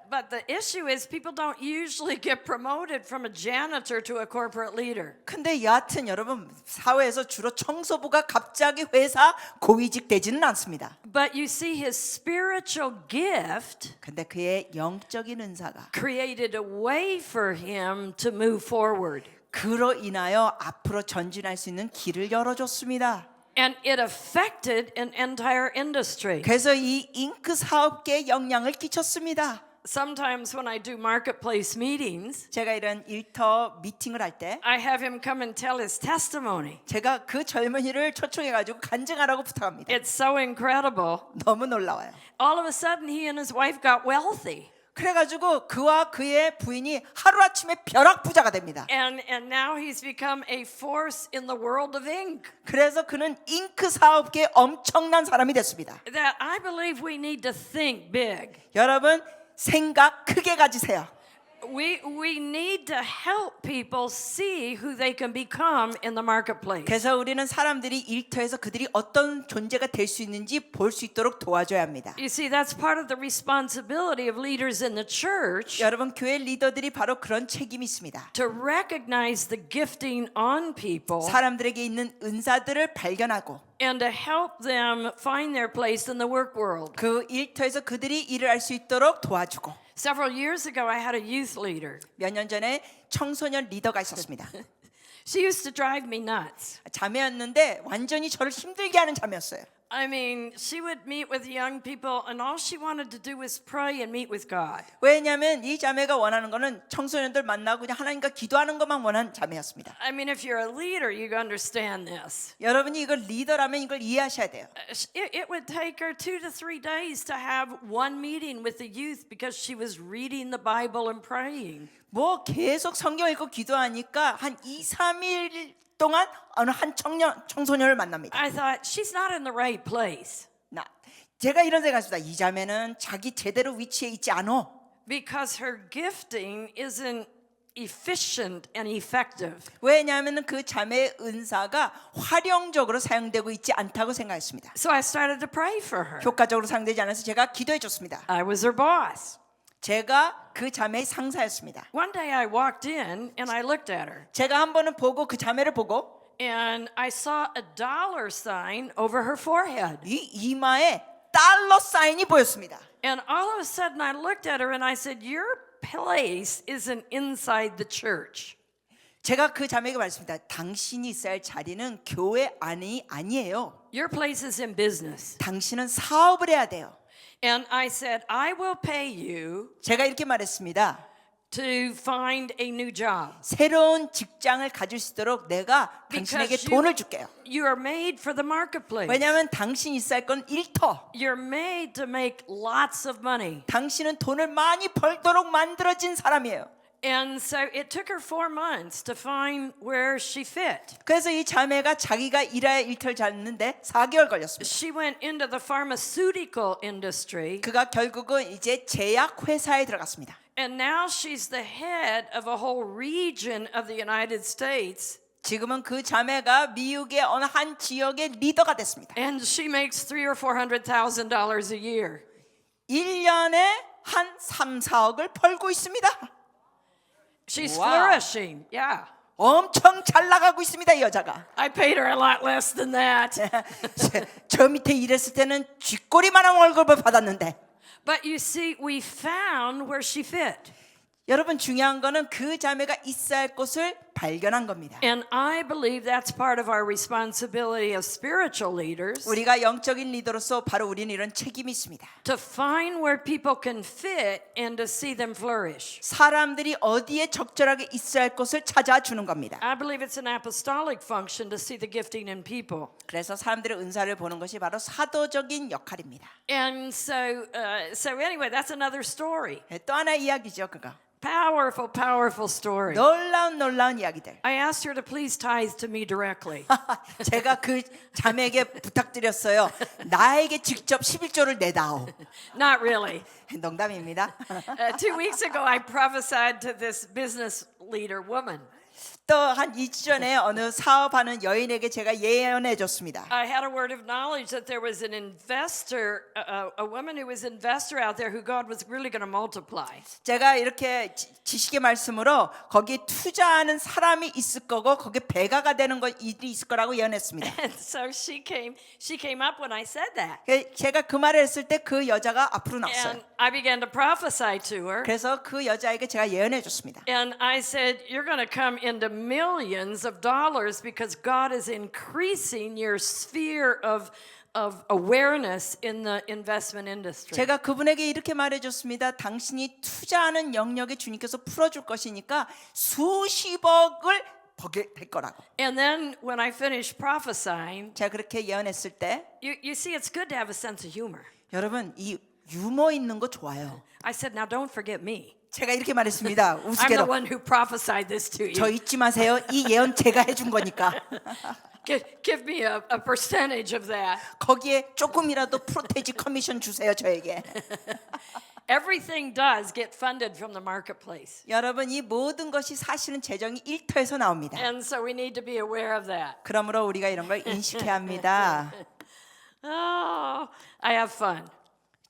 But the issue is people don't usually get promoted from a janitor to a corporate leader. 근데 여하튼 여러분 사회에서 주로 청소부가 갑자기 회사 고위직 되지는 않습니다. But you see his spiritual gift 근데 그의 영적인 은사가 created a way for him to move forward. 그로 인하여 앞으로 전진할 수 있는 길을 열어줬습니다. And it affected an entire industry. 그래서 이 잉크 사업계에 영향을 끼쳤습니다. Sometimes when I do marketplace meetings, 제가 이런 일터 미팅을 할 때 I have him come and tell his testimony. 제가 그 젊은이를 초청해가지고 간증하라고 부탁합니다. It's so incredible. 너무 놀라워요. All of a sudden, he and his wife got wealthy. 그래가지고 그와 그의 부인이 하루아침에 벼락부자가 됩니다. And now he's become a force in the world of ink. 그래서 그는 잉크 사업계에 엄청난 사람이 됐습니다. That I believe we need to think big. 여러분 생각 크게 가지세요. We need to help people see who they can become in the marketplace. 그래서 우리는 사람들이 일터에서 그들이 어떤 존재가 될 수 있는지 볼 수 있도록 도와줘야 합니다. You see, that's part of the responsibility of leaders in the church 여러분 교회 리더들이 바로 그런 책임이 있습니다. to recognize the gifting on people 사람들에게 있는 은사들을 발견하고 and to help them find their place in the work world. 그 일터에서 그들이 일을 할 수 있도록 도와주고 Several years ago, I had a youth leader. 몇 년 전에 청소년 리더가 있었습니다. She used to drive me nuts. 자매였는데 완전히 저를 힘들게 하는 자매였어요. I mean, she would meet with young people, and all she wanted to do was pray and meet with God. 왜냐하면 이 자매가 원하는 거는 청소년들 만나고 그냥 하나님과 기도하는 것만 원하는 자매였습니다. I mean, if you're a leader, you understand this. 여러분이 이걸 리더라면 이걸 이해하셔야 돼요. It would take her 2 to 3 days to have one meeting with the youth because she was reading the Bible and praying. 뭐 계속 성경 읽고 기도하니까 한 2, 3일 동안 어느 한 청소년을 만납니다. I thought, she's not in the right place. 제가 이런 생각했습니다. 이 자매는 자기 제대로 위치에 있지 않아. Because her gifting isn't efficient and effective. 왜냐하면 그 자매의 은사가 활용적으로 사용되고 있지 않다고 생각했습니다. So I started to pray for her. 효과적으로 사용되지 않아서 제가 기도해 줬습니다. I was her boss. 제가 그 자매의 상사였습니다. One day I walked in and I looked at her. 제가 한 번은 보고 그 자매를 보고 And I saw a dollar sign over her forehead. 이 이마에 달러 사인이 보였습니다. And all of a sudden I looked at her and I said, "Your place isn't inside the church." 제가 그 자매에게 말했습니다. 당신이 있어야 할 자리는 교회 안이 아니에요. Your place is in business. 당신은 사업을 해야 돼요. And I said, "I will pay you 제가 이렇게 말했습니다. to find a new job. 새로운 직장을 가질 수 있도록 내가 당신에게 Because 돈을 줄게요. You are made for the marketplace. 왜냐하면 당신이 있어야 할 건 일터. You're made to make lots of money. 당신은 돈을 많이 벌도록 만들어진 사람이에요. And so it took her 4 months to find where she fit. 그래서 이 자매가 자기가 일해야 일터를 잡는데 4개월 걸렸습니다. She went into the pharmaceutical industry, 그가 결국은 이제 제약 회사에 들어갔습니다. and now she's the head of a whole region of the United States, 지금은 그 자매가 미국의 어느 한 지역의 리더가 됐습니다. and she makes $300,000 or $400,000 a year. 1년에 한 3, 4억을 벌고 있습니다. She's Wow. flourishing. Yeah. 엄청 잘 나가고 있습니다, 이 여자가. I paid her a lot less than that. 저 밑에 일했을 때는 쥐꼬리만한 월급을 받았는데 But you see, we found where she fit. 여러분 중요한 거는 그 자매가 있어야 할 곳을 발견한 겁니다. And I believe that's part of our responsibility as spiritual leaders, 우리가 영적인 리더로서 바로 우리는 이런 책임이 있습니다. to find where people can fit and to see them flourish. 사람들이 어디에 적절하게 있어야 할 곳을 찾아주는 겁니다. I believe it's an apostolic function to see the gifting in people. 그래서 사람들의 은사를 보는 것이 바로 사도적인 역할입니다. And so anyway, that's another story. 또 하나의 이야기죠, 그거. Powerful, powerful story. 놀라운 이야기들. I asked her to please tithe to me directly. 제가 그 자매에게 부탁드렸어요. 나에게 직접 11조를 내다오. Not really. 농담입니다. 2 weeks ago, I prophesied to this business leader woman. 또 한 2주 전에 어느 사업하는 여인에게 제가 예언해 줬습니다. I had a word of knowledge that there was an investor, a woman who was investor out there who God was really going to multiply. 제가 이렇게 지식의 말씀으로 거기에 투자하는 사람이 있을 거고 거기에 배가가 되는 일이 있을 거라고 예언했습니다. And so she came up when I said that. 제가 그 말을 했을 때 그 여자가 앞으로 나왔어요. And I began to prophesy to her. 그래서 그 여자에게 제가 예언해 줬습니다. And I said, you're going to come into millions of dollars because God is increasing your sphere of awareness in the investment industry. 제가 그분에게 이렇게 말해줬습니다. 당신이 투자하는 영역에 주님께서 풀어줄 것이니까 수십억을 벌게 될 거라고. And then when I finished prophesying, 제가 그렇게 예언했을 때 you see, it's good to have a sense of humor. 여러분 이 유머 있는 거 좋아요. I said, now don't forget me. 제가 이렇게 말했습니다. I'm the 우스개로. one who prophesied this to 저 you. 잊지 마세요. 이 예언 제가 해준 거니까. Give me a percentage of that. 거기에 조금이라도 프로테이지 커미션 주세요 저에게. Everything does get funded from the marketplace. 여러분 이 모든 것이 사실은 재정이 일터에서 나옵니다. And so we need to be aware of that. 그러므로 우리가 이런 걸 인식해야 합니다. Oh, I have fun.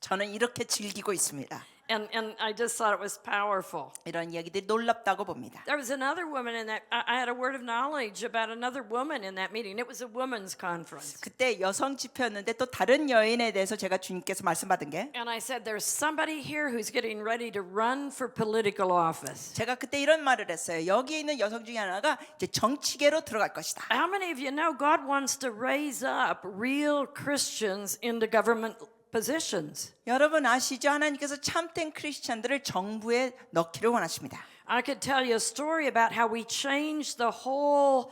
저는 이렇게 즐기고 있습니다. And I just thought it was powerful. 이런 이야기들이 놀랍다고 봅니다. There was another woman in that, I had a word of knowledge about another woman in that meeting. It was a women's conference. 그때 여성 집회였는데 또 다른 여인에 대해서 제가 주님께서 말씀받은 게 And I said, there's somebody here who's getting ready to run for political office. 제가 그때 이런 말을 했어요. 여기 있는 여성 중에 하나가 이제 정치계로 들어갈 것이다. How many of you know God wants to raise up real Christians into government positions? 여러분 아시죠? 하나님께서 참된 크리스천들을 정부에 넣기를 원하십니다. I could tell you a story about how we changed the whole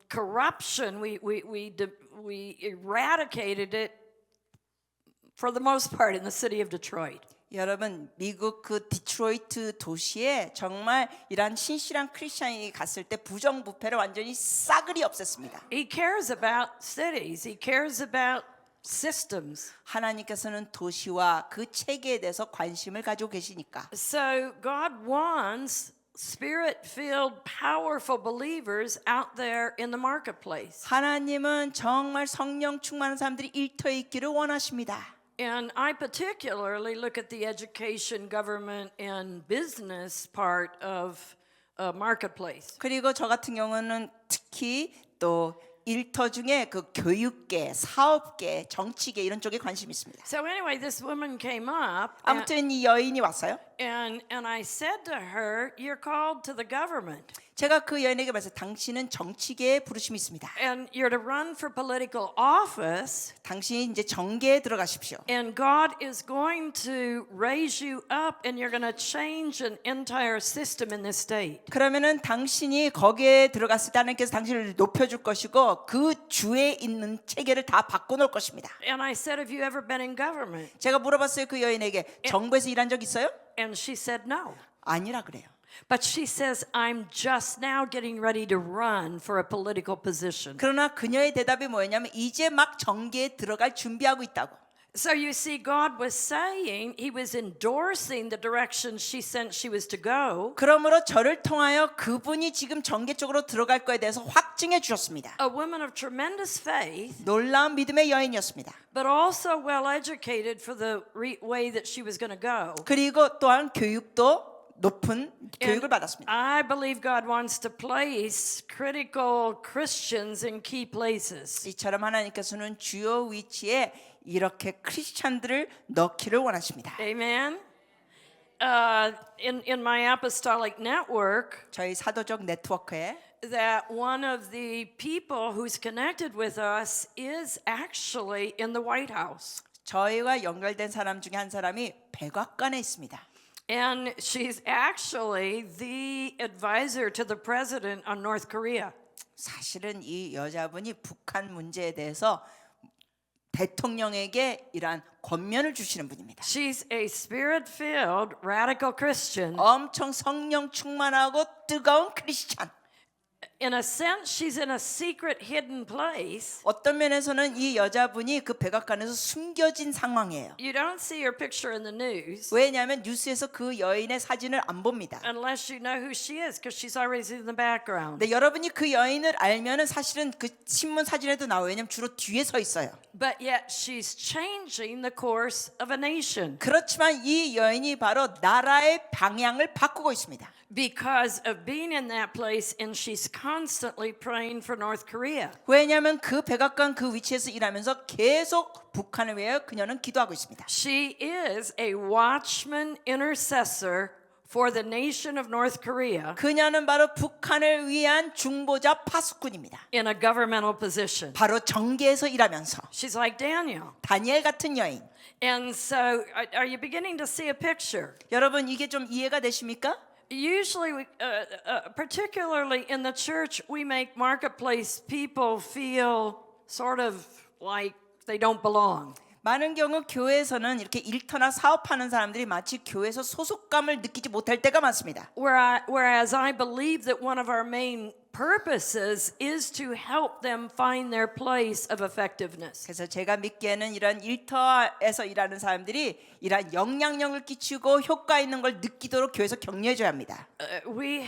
corruption. We eradicated it for the most part in the city of Detroit. 여러분 미국 그 디트로이트 도시에 정말 이런 신실한 크리스천이 갔을 때 부정부패를 완전히 싸그리 없앴습니다. He cares about cities. He cares about systems. 하나님께서는 도시와 그 체계에 대해서 관심을 가지고 계시니까. So God wants spirit-filled, powerful believers out there in the marketplace. 하나님은 정말 성령 충만한 사람들이 일터에 있기를 원하십니다. And I particularly look at the education, government, and business part of marketplace. 그리고 저 같은 경우는 특히 또 일터 중에 그 교육계, 사업계, 정치계 이런 쪽에 관심이 있습니다. So anyway, this woman came up, 아무튼 이 여인이 왔어요. and I said to her, "You're called to the government, 제가 그 여인에게 말했어요. 당신은 정치계에 부르심이 있습니다. and you're to run for political office, 당신이 이제 정계에 들어가십시오. and God is going to raise you up, and you're going to change an entire system in this state." 그러면은 당신이 거기에 들어갔을 때 하나님께서 당신을 높여줄 것이고 그 주에 있는 체계를 다 바꿔놓을 것입니다. And I said, "Have you ever been in government?" 제가 물어봤어요. 그 여인에게 정부에서 일한 적 있어요? And she said, "No." 아니라 그래요. But she says, I'm just now getting ready to run for a political position. 그러나 그녀의 대답이 뭐였냐면 이제 막 정계에 들어갈 준비하고 있다고. So you see, God was saying, He was endorsing the direction she sent she was to go. 그러므로 저를 통하여 그분이 지금 정계 쪽으로 들어갈 거에 대해서 확증해 주셨습니다. A woman of tremendous faith, 놀라운 믿음의 여인이었습니다. but also well educated for the way that she was going to go. 그리고 또한 교육도 높은 교육을 받았습니다. I believe God wants to place critical Christians in key places. 이처럼 하나님께서는 주요 위치에 이렇게 크리스찬들을 넣기를 원하십니다. Amen. In my apostolic network, 저희 사도적 네트워크에 that one of the people who's connected with us is actually in the White House. 저희와 연결된 사람 중에 한 사람이 백악관에 있습니다. And she's actually the advisor to the president on North Korea. 사실은 이 여자분이 북한 문제에 대해서 대통령에게 이러한 권면을 주시는 분입니다. She's a spirit-filled radical Christian. 엄청 성령 충만하고 뜨거운 크리스찬. In a sense, she's in a secret hidden place. 어떤 면에서는 이 여자분이 그 백악관에서 숨겨진 상황이에요. You don't see her picture in the news 왜냐하면 뉴스에서 그 여인의 사진을 안 봅니다. unless you know who she is because she's always in the background. 근데 여러분이 그 여인을 알면은 사실은 그 신문 사진에도 나와요. 왜냐면 주로 뒤에 서 있어요. But yet she's changing the course of a nation 그렇지만 이 여인이 바로 나라의 방향을 바꾸고 있습니다. because of being in that place and she's constantly praying for North Korea. 왜냐하면 그 백악관 그 위치에서 일하면서 계속 북한을 위하여 그녀는 기도하고 있습니다. She is a watchman intercessor for the nation of North Korea 그녀는 바로 북한을 위한 중보자 파수꾼입니다. in a governmental position. 바로 정계에서 일하면서 She's like Daniel. 다니엘 같은 여인. And so are you beginning to see a picture? 여러분 이게 좀 이해가 되십니까? Usually, particularly in the church, we make marketplace people feel sort of like they don't belong. 많은 경우 교회에서는 이렇게 일터나 사업하는 사람들이 마치 교회에서 소속감을 느끼지 못할 때가 많습니다. Whereas I believe that one of our main purposes is to help them find their place of effectiveness. 그래서 제가 믿기에는 이런 일터에서 일하는 사람들이 이런 영향력을 끼치고 효과 있는 걸 느끼도록 교회에서 격려해줘야 합니다. We've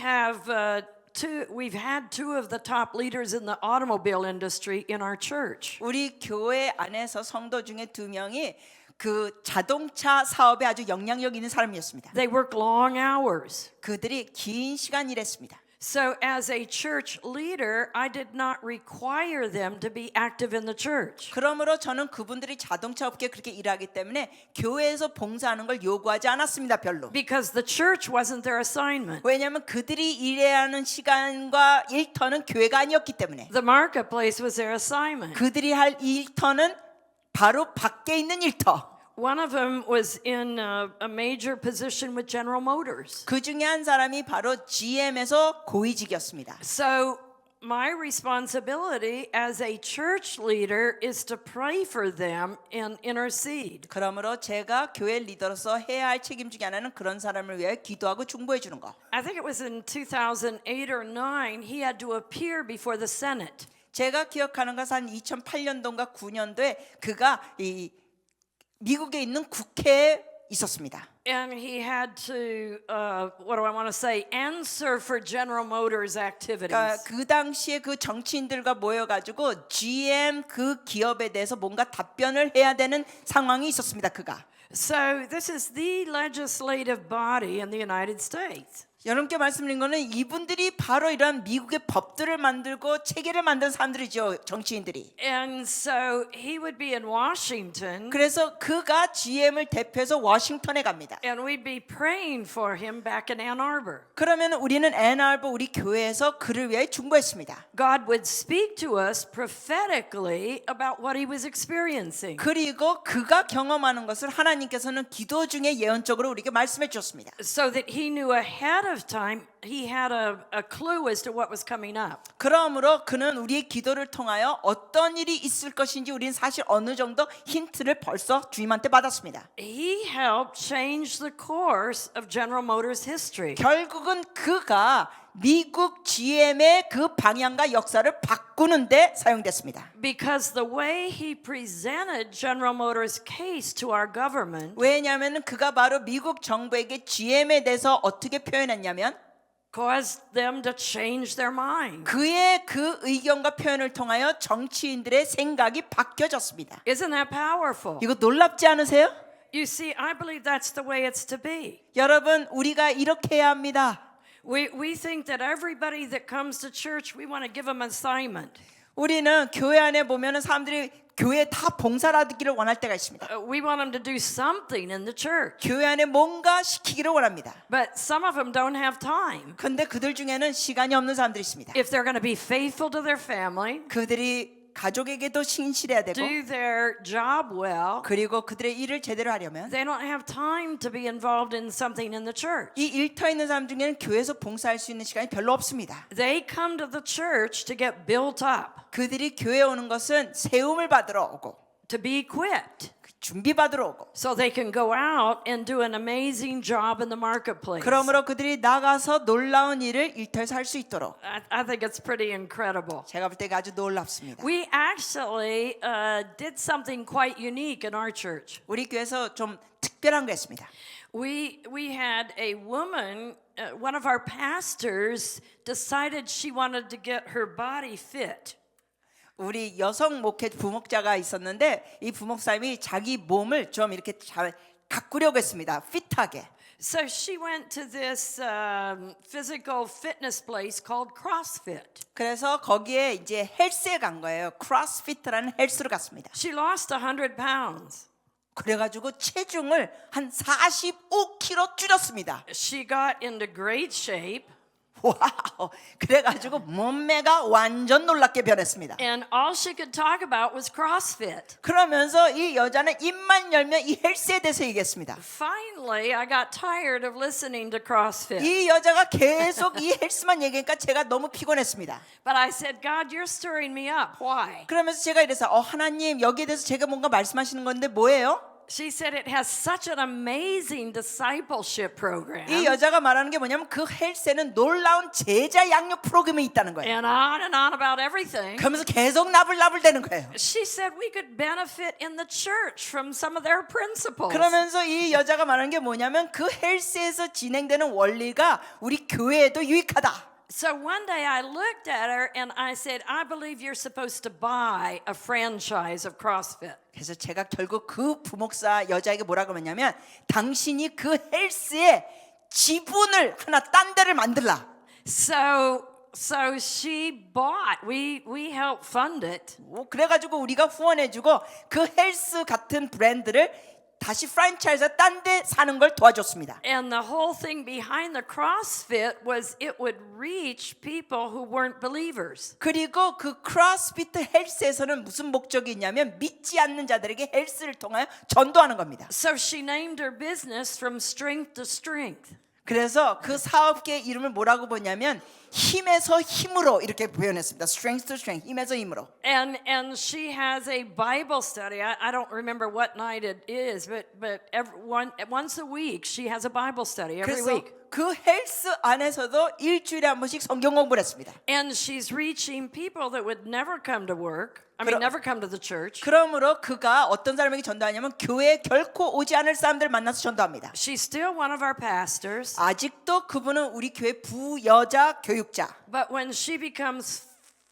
had two of the top leaders in the automobile industry in our church. 우리 교회 안에서 성도 중에 2명이 그 자동차 사업에 아주 영향력 있는 사람이었습니다. They work long hours. 그들이 긴 시간 일했습니다. So as a church leader, I did not require them to be active in the church. 그러므로 저는 그분들이 자동차 업계에 그렇게 일하기 때문에 교회에서 봉사하는 걸 요구하지 않았습니다. 별로. Because the church wasn't their assignment. 왜냐하면 그들이 일해야 하는 시간과 일터는 교회가 아니었기 때문에 The marketplace was their assignment. 그들이 할 일터는 바로 밖에 있는 일터. One of them was in a major position with General Motors. 그 중에 한 사람이 바로 GM에서 고위직이었습니다. So my responsibility as a church leader is to pray for them and intercede. 그러므로 제가 교회 리더로서 해야 할 책임 중에 하나는 그런 사람을 위해 기도하고 중보해 주는 거. I think it was in 2008 or 9 he had to appear before the Senate. 제가 기억하는 것은 한 2008년도인가 9년도에 그가 이 미국에 있는 국회에 있었습니다. And he had to, what do I want to say, answer for General Motors activities. 그러니까 그 당시에 그 정치인들과 모여가지고 GM 그 기업에 대해서 뭔가 답변을 해야 되는 상황이 있었습니다. 그가. So this is the legislative body in the United States. 여러분께 말씀드린 거는 이분들이 바로 이런 미국의 법들을 만들고 체계를 만든 사람들이죠. 정치인들이. And so he would be in Washington. 그래서 그가 GM을 대표해서 워싱턴에 갑니다. And we'd be praying for him back in Ann Arbor. 그러면 우리는 앤알버 우리 교회에서 그를 위해 중보했습니다. God would speak to us prophetically about what he was experiencing. 그리고 그가 경험하는 것을 하나님께서는 기도 중에 예언적으로 우리에게 말씀해 주셨습니다. So that he knew ahead of time he had a clue as to what was coming up. 그러므로 그는 우리의 기도를 통하여 어떤 일이 있을 것인지 우리는 사실 어느 정도 힌트를 벌써 주님한테 받았습니다. He helped change the course of General Motors history. 결국은 그가 미국 GM의 그 방향과 역사를 바꾸는 데 사용됐습니다. Because the way he presented General Motors' case to our government 왜냐하면 그가 바로 미국 정부에게 GM에 대해서 어떻게 표현했냐면 caused them to change their mind. 그의 그 의견과 표현을 통하여 정치인들의 생각이 바뀌어졌습니다. Isn't that powerful? 이거 놀랍지 않으세요? You see, I believe that's the way it's to be. 여러분, 우리가 이렇게 해야 합니다. We think that everybody that comes to church, we want to give them an assignment. 우리는 교회 안에 보면은 사람들이 교회에 다 봉사를 하기를 원할 때가 있습니다. We want them to do something in the church. 교회 안에 뭔가 시키기를 원합니다. But some of them don't have time. 근데 그들 중에는 시간이 없는 사람들이 있습니다. If they're going to be faithful to their family, 그들이 가족에게도 신실해야 되고 do their job well, 그리고 그들의 일을 제대로 하려면 they don't have time to be involved in something in the church. 이 일터 있는 사람 중에는 교회에서 봉사할 수 있는 시간이 별로 없습니다. They come to the church to get built up, 그들이 교회에 오는 것은 세움을 받으러 오고 to be equipped, 준비 받으러 오고 so they can go out and do an amazing job in the marketplace. 그러므로 그들이 나가서 놀라운 일을 일터에서 할 수 있도록 I think it's pretty incredible. 제가 볼 때 아주 놀랍습니다. We actually did something quite unique in our church. 우리 교회에서 좀 특별한 거 했습니다. We had a woman, one of our pastors decided she wanted to get her body fit. 우리 여성 목회 부목자가 있었는데 이 부목사님이 자기 몸을 좀 이렇게 잘 가꾸려고 했습니다. 핏하게. So she went to this physical fitness place called CrossFit. 그래서 거기에 이제 헬스에 간 거예요. 크로스피트라는 헬스를 갔습니다. She lost 100 pounds. 그래가지고 체중을 한 45kg 줄였습니다. She got into great shape. 와우. 그래가지고 몸매가 완전 놀랍게 변했습니다. And all she could talk about was CrossFit. 그러면서 이 여자는 입만 열면 이 헬스에 대해서 얘기했습니다. Finally, I got tired of listening to CrossFit. 이 여자가 계속 이 헬스만 얘기하니까 제가 너무 피곤했습니다. But I said, God, you're stirring me up. Why? 그러면서 제가 이래서 하나님 여기에 대해서 제가 뭔가 말씀하시는 건데 뭐예요? She said it has such an amazing discipleship program. 이 여자가 말하는 게 뭐냐면 그 헬스에는 놀라운 제자 양육 프로그램이 있다는 거예요. And on about everything. 그러면서 계속 나불나불대는 거예요. She said we could benefit in the church from some of their principles. 그러면서 이 여자가 말하는 게 뭐냐면 그 헬스에서 진행되는 원리가 우리 교회에도 유익하다. So one day I looked at her and I said, I believe you're supposed to buy a franchise of CrossFit. 그래서 제가 결국 그 부목사 여자에게 뭐라고 했냐면 당신이 그 헬스의 지분을 하나 딴 데를 만들라. So she bought. We helped fund it. 그래가지고 우리가 후원해주고 그 헬스 같은 브랜드를 다시 프랜차이즈 딴 데 사는 걸 도와줬습니다. And the whole thing behind the CrossFit was it would reach people who weren't believers. 그리고 그 크로스피트 헬스에서는 무슨 목적이 있냐면 믿지 않는 자들에게 헬스를 통하여 전도하는 겁니다. So she named her business from strength to strength. 그래서 그 사업계의 이름을 뭐라고 보냐면 힘에서 힘으로 이렇게 표현했습니다. Strength to strength, 힘에서 힘으로. And she has a Bible study. I don't remember what night it is, but once a week she has a Bible study every 그래서 week. 그 헬스 안에서도 일주일에 한 번씩 성경 공부를 했습니다. And she's reaching people that would never come to work. I mean, never come to the church. 그러므로 그가 어떤 사람에게 전도하냐면 교회에 결코 오지 않을 사람들 만나서 전도합니다. She's still one of our pastors. 아직도 그분은 우리 교회 부여자 교육자. But when she becomes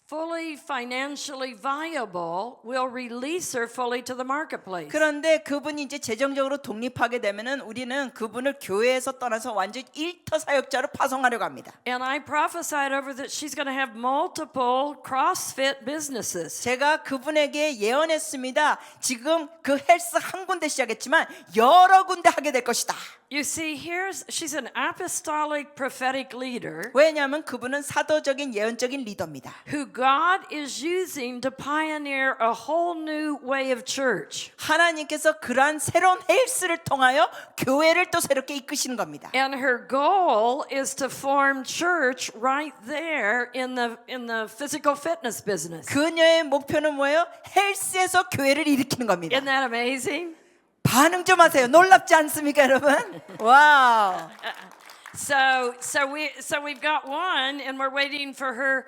fully financially viable, we'll release her fully to the marketplace. 그런데 그분이 이제 재정적으로 독립하게 되면은 우리는 그분을 교회에서 떠나서 완전 일터 사역자로 파송하려고 합니다. And I prophesied over that she's going to have multiple CrossFit businesses. 제가 그분에게 예언했습니다. 지금 그 헬스 한 군데 시작했지만 여러 군데 하게 될 것이다. You see, she's an apostolic prophetic leader 왜냐하면 그분은 사도적인 예언적인 리더입니다. who God is using to pioneer a whole new way of church. 하나님께서 그러한 새로운 헬스를 통하여 교회를 또 새롭게 이끄시는 겁니다. And her goal is to form church right there in the physical fitness business. 그녀의 목표는 뭐예요? 헬스에서 교회를 일으키는 겁니다. Isn't that amazing? 반응 좀 하세요. 놀랍지 않습니까, 여러분? 와우. So we've got one, and we're waiting for her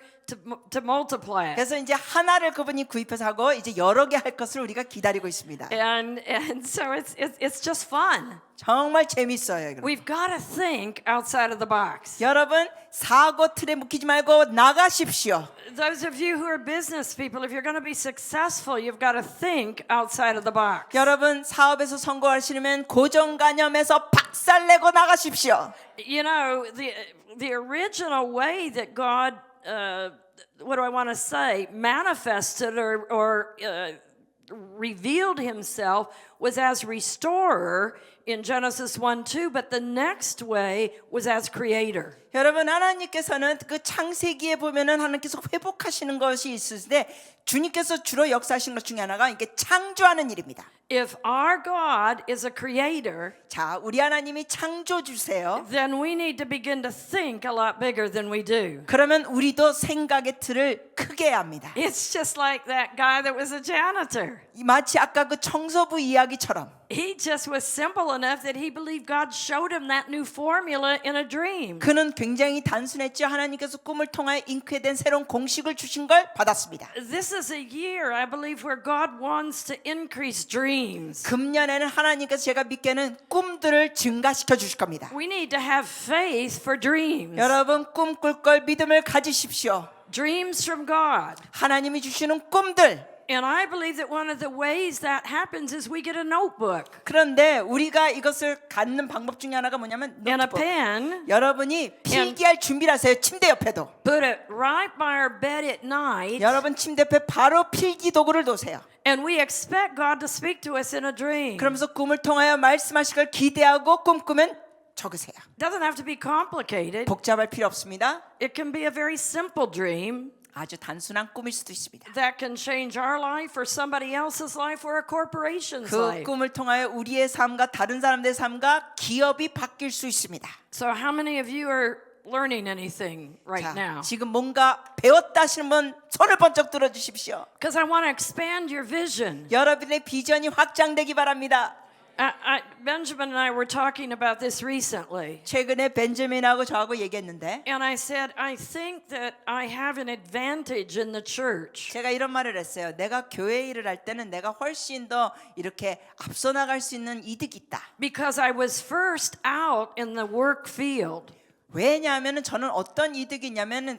to multiply it. 그래서 이제 하나를 그분이 구입해서 하고 이제 여러 개 할 것을 우리가 기다리고 있습니다. And so it's just fun. 정말 재밌어요. 여러분. We've got to think outside of the box. 여러분 사고 틀에 묶이지 말고 나가십시오. Those of you who are business people, if you're going to be successful, you've got to think outside of the box. 여러분 사업에서 성공하시려면 고정관념에서 박살내고 나가십시오. You know, the original way that God, what do I want to say, manifested or revealed himself was as restorer in Genesis 1:2, but the next way was as creator. 여러분 하나님께서는 그 창세기에 보면은 하나님께서 회복하시는 것이 있을 때 주님께서 주로 역사하시는 것 중에 하나가 이게 창조하는 일입니다. If our God is a creator, 자, 우리 하나님이 창조주세요. then we need to begin to think a lot bigger than we do. 그러면 우리도 생각의 틀을 크게 해야 합니다. It's just like that guy that was a janitor. 마치 아까 그 청소부 이야기처럼 He just was simple enough that he believed God showed him that new formula in a dream. 그는 굉장히 단순했죠. 하나님께서 꿈을 통하여 잉크된 새로운 공식을 주신 걸 받았습니다. This is a year, I believe, where God wants to increase dreams. 금년에는 하나님께서 제가 믿기에는 꿈들을 증가시켜 주실 겁니다. We need to have faith for dreams. 여러분 꿈꿀 걸 믿음을 가지십시오. Dreams from God. 하나님이 주시는 꿈들. And I believe that one of the ways that happens is we get a notebook 그런데 우리가 이것을 갖는 방법 중에 하나가 뭐냐면 and a 노트북. pen, 여러분이 필기할 준비를 하세요. 침대 옆에도. put it right by our bed at night, 여러분 침대 옆에 바로 필기 도구를 놓으세요. and we expect God to speak to us in a dream. 그러면서 꿈을 통하여 말씀하실 걸 기대하고 꿈꾸면 적으세요. Doesn't have to be complicated. 복잡할 필요 없습니다. It can be a very simple dream 아주 단순한 꿈일 수도 있습니다. that can change our life or somebody else's life or a corporation's 그 life. 꿈을 통하여 우리의 삶과 다른 사람들의 삶과 기업이 바뀔 수 있습니다. So how many of you are learning anything right 자, now? 지금 뭔가 배웠다 하시는 분 손을 번쩍 들어 주십시오. Because I want to expand your vision. 여러분의 비전이 확장되기 바랍니다. Benjamin and I were talking about this recently. 최근에 벤저민하고 저하고 얘기했는데 And I said, I think that I have an advantage in the church. 제가 이런 말을 했어요. 내가 교회 일을 할 때는 내가 훨씬 더 이렇게 앞서 나갈 수 있는 이득이 있다. Because I was first out in the work field. 왜냐하면 저는 어떤 이득이 있냐면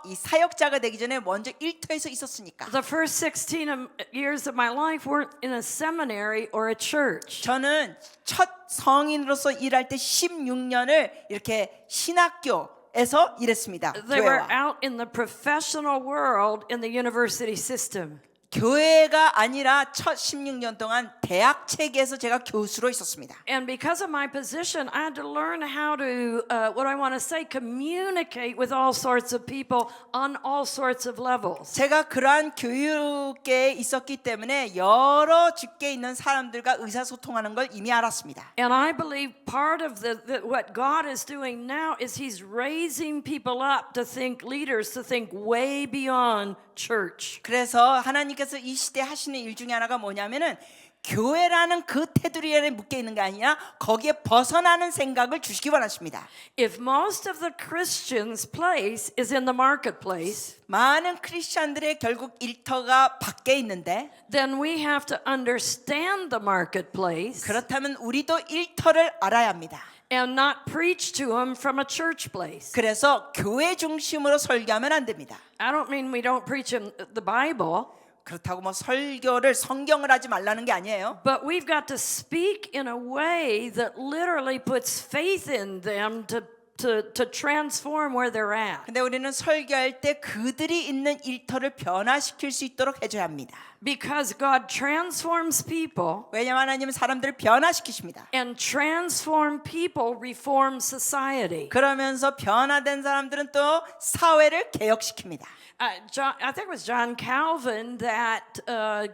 이 사역자가 되기 전에 먼저 일터에서 있었으니까. The first 16 years of my life weren't in a seminary or a church. 저는 첫 성인으로서 일할 때 16년을 이렇게 신학교에서 일했습니다. They were 교회와. out in the professional world in the university system. 교회가 아니라 첫 16년 동안 대학 체계에서 제가 교수로 있었습니다. And because of my position, I had to learn how to, what I want to say, communicate with all sorts of people on all sorts of levels. 제가 그러한 교육계에 있었기 때문에 여러 직계에 있는 사람들과 의사소통하는 걸 이미 알았습니다. And I believe part of what God is doing now is He's raising people up to think, leaders to think way beyond church. 그래서 하나님께서 이 시대에 하시는 일 중에 하나가 뭐냐면은 교회라는 그 테두리 안에 묶여 있는 게 아니라 거기에 벗어나는 생각을 주시기 원하십니다. If most of the Christians' place is in the marketplace, 많은 크리스천들의 결국 일터가 밖에 있는데 then we have to understand the marketplace 그렇다면 우리도 일터를 알아야 합니다. and not preach to them from a church place. 그래서 교회 중심으로 설교하면 안 됩니다. I don't mean we don't preach them the Bible, 그렇다고 뭐 설교를 성경을 하지 말라는 게 아니에요. but we've got to speak in a way that literally puts faith in them to to transform where they're at. 근데 우리는 설교할 때 그들이 있는 일터를 변화시킬 수 있도록 해줘야 합니다. Because God transforms people, 왜냐하면 하나님은 사람들을 변화시키십니다. and transformed people reform society. 그러면서 변화된 사람들은 또 사회를 개혁시킵니다. I think it was John Calvin that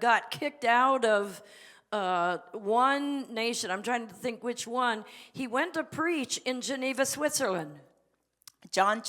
got kicked out of one nation. I'm trying to think which one. He went to preach in Geneva, Switzerland. 존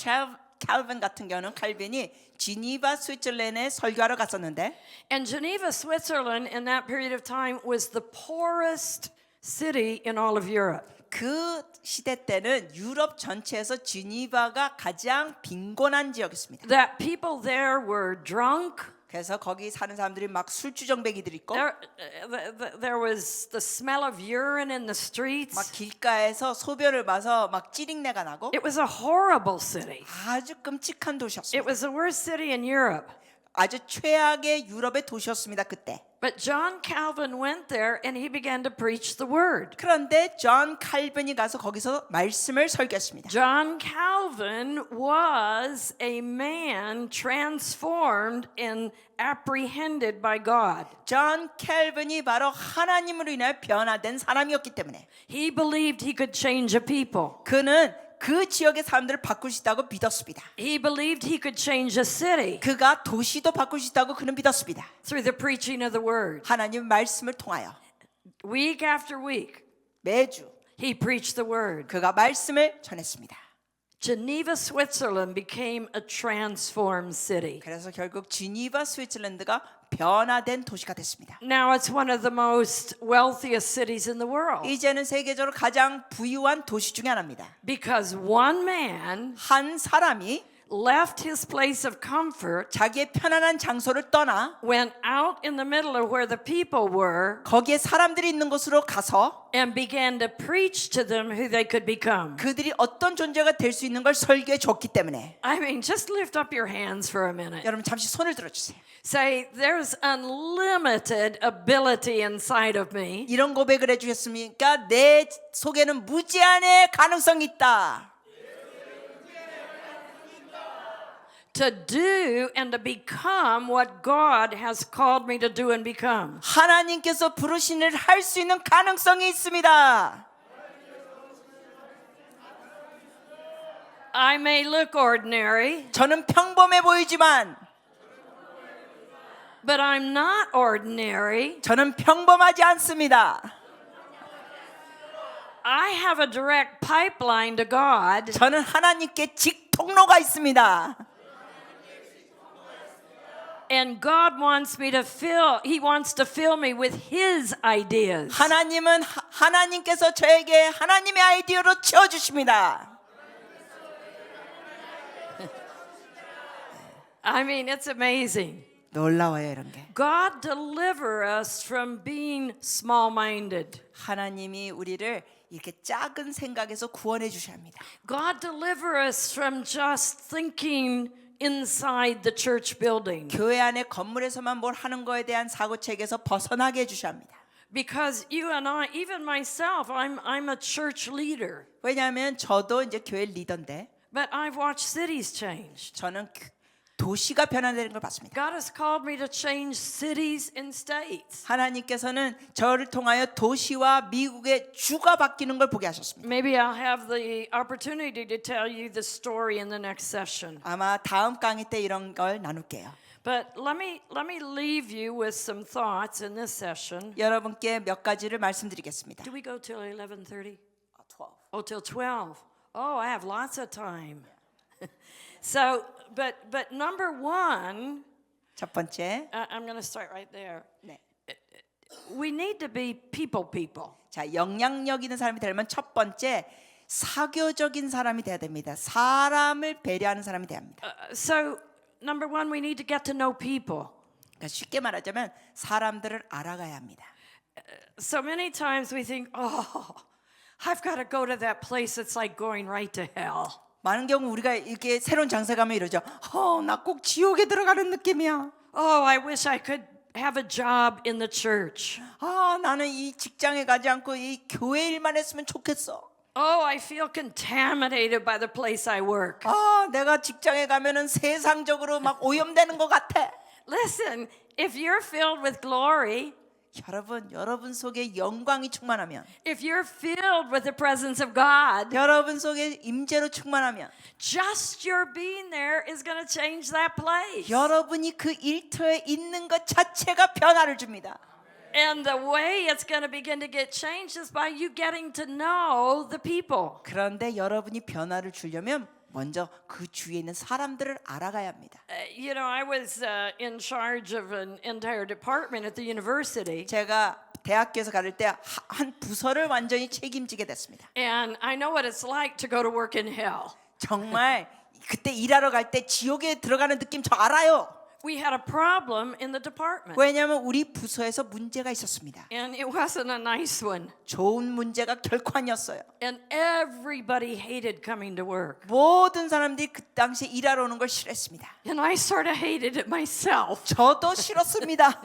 칼빈 같은 경우는 칼빈이 지니바 스위tzerland에 설교하러 갔었는데 And Geneva, Switzerland, in that period of time, was the poorest city in all of Europe. 그 시대 때는 유럽 전체에서 지니바가 가장 빈곤한 지역이었습니다. That people there were drunk. 그래서 거기 사는 사람들이 막 술주정뱅이들이 있고 There was the smell of urine in the 막 streets. 길가에서 소변을 봐서 막 찌릿내가 나고 It was a horrible city. 아주 끔찍한 It 도시였습니다. was the worst city in Europe. 아주 최악의 유럽의 도시였습니다 그때. But John Calvin went there and he began to preach the word. 그런데 존 칼빈이 가서 거기서 말씀을 설교했습니다. John Calvin was a man transformed and apprehended by God. 존 칼빈이 바로 하나님으로 인하여 변화된 사람이었기 때문에 He believed he could change a people. 그는 그 지역의 사람들을 바꿀 수 있다고 믿었습니다. He believed he could change a city 그가 도시도 바꿀 수 있다고 그는 믿었습니다. through the preaching of the word. 하나님 말씀을 통하여 Week after week, 매주 he preached the word. 그가 말씀을 전했습니다. Geneva, Switzerland became a transformed city. 그래서 결국 지니바 스위tzerland가 변화된 도시가 됐습니다. Now it's one of the most wealthiest cities in the world 이제는 세계적으로 가장 부유한 도시 중에 하나입니다. because one man 한 사람이 left his place of comfort, 자기의 편안한 장소를 떠나 went out in the middle of where the people were, 거기에 사람들이 있는 곳으로 가서 and began to preach to them who they could become. 그들이 어떤 존재가 될 수 있는 걸 설교해 줬기 때문에 I mean, just lift up your hands for a minute. 여러분 잠시 손을 들어주세요. Say, there's unlimited ability inside of me 이런 고백을 해주셨습니까? 내 속에는 무제한의 가능성이 있다. to do and to become what God has called me to do and become. 하나님께서 부르신 일을 할 수 있는 가능성이 있습니다. I may look ordinary, 저는 평범해 보이지만 but I'm not ordinary. 저는 평범하지 않습니다. I have a direct pipeline to God. 저는 하나님께 직통로가 있습니다. And God wants me to He wants to fill me with His ideas. 하나님께서 저에게 하나님의 아이디어로 채워주십니다. I mean, it's amazing. 놀라워요 이런 게. God deliver us from being small-minded. 하나님이 우리를 이렇게 작은 생각에서 구원해 주셔야 합니다. God deliver us from just thinking inside the church building. 교회 안에 건물에서만 뭘 하는 거에 대한 사고책에서 벗어나게 해 주셔야 합니다. Because you and I, even myself, I'm a church leader. 왜냐하면 저도 이제 교회 리더인데 But I've watched cities change. 저는 도시가 변화되는 걸 봤습니다. God has called me to change cities and states. 하나님께서는 저를 통하여 도시와 미국의 주가 바뀌는 걸 보게 하셨습니다. Maybe I'll have the opportunity to tell you the story in the next session. 아마 다음 강의 때 이런 걸 나눌게요. But let me leave you with some thoughts in this session. 여러분께 몇 가지를 말씀드리겠습니다. Do we go till 11:30? Oh, till 12. Oh, I have lots of time. So, but number one, 첫 번째, I'm going to start right there. 네. We need to be people. 자, 영향력 있는 사람이 되려면 첫 번째 사교적인 사람이 돼야 됩니다. 사람을 배려하는 사람이 돼야 합니다. So, number one, we need to get to know people. 그러니까 쉽게 말하자면 사람들을 알아가야 합니다. So many times we think, oh, I've got to go to that place. It's like going right to hell. 많은 경우 우리가 이렇게 새로운 장소 가면 이러죠. 나 꼭 지옥에 들어가는 느낌이야. Oh, I wish I could have a job in the church. 나는 이 직장에 가지 않고 이 교회 일만 했으면 좋겠어. Oh, I feel contaminated by the place I work. 내가 직장에 가면은 세상적으로 막 오염되는 것 같아. Listen, if you're filled with glory, 여러분 속에 영광이 충만하면, if you're filled with the presence of God, 여러분 속에 임재로 충만하면, just your being there is going to change that place. 여러분이 그 일터에 있는 것 자체가 변화를 줍니다. And the way it's going to begin to get changed is by you getting to know the people. 그런데 여러분이 변화를 주려면 먼저 그 주위에 있는 사람들을 알아가야 합니다. You know, I was in charge of an entire department at the university. 제가 대학교에서 가를 때 한 부서를 완전히 책임지게 됐습니다. And I know what it's like to go to work in hell. 정말 그때 일하러 갈 때 지옥에 들어가는 느낌 저 알아요. We had a problem in the department. 왜냐하면 우리 부서에서 문제가 있었습니다. And it wasn't a nice one. 좋은 문제가 결코 아니었어요. And everybody hated coming to work. 모든 사람들이 그 당시에 일하러 오는 걸 싫어했습니다. And I sort of hated it myself. 저도 싫었습니다.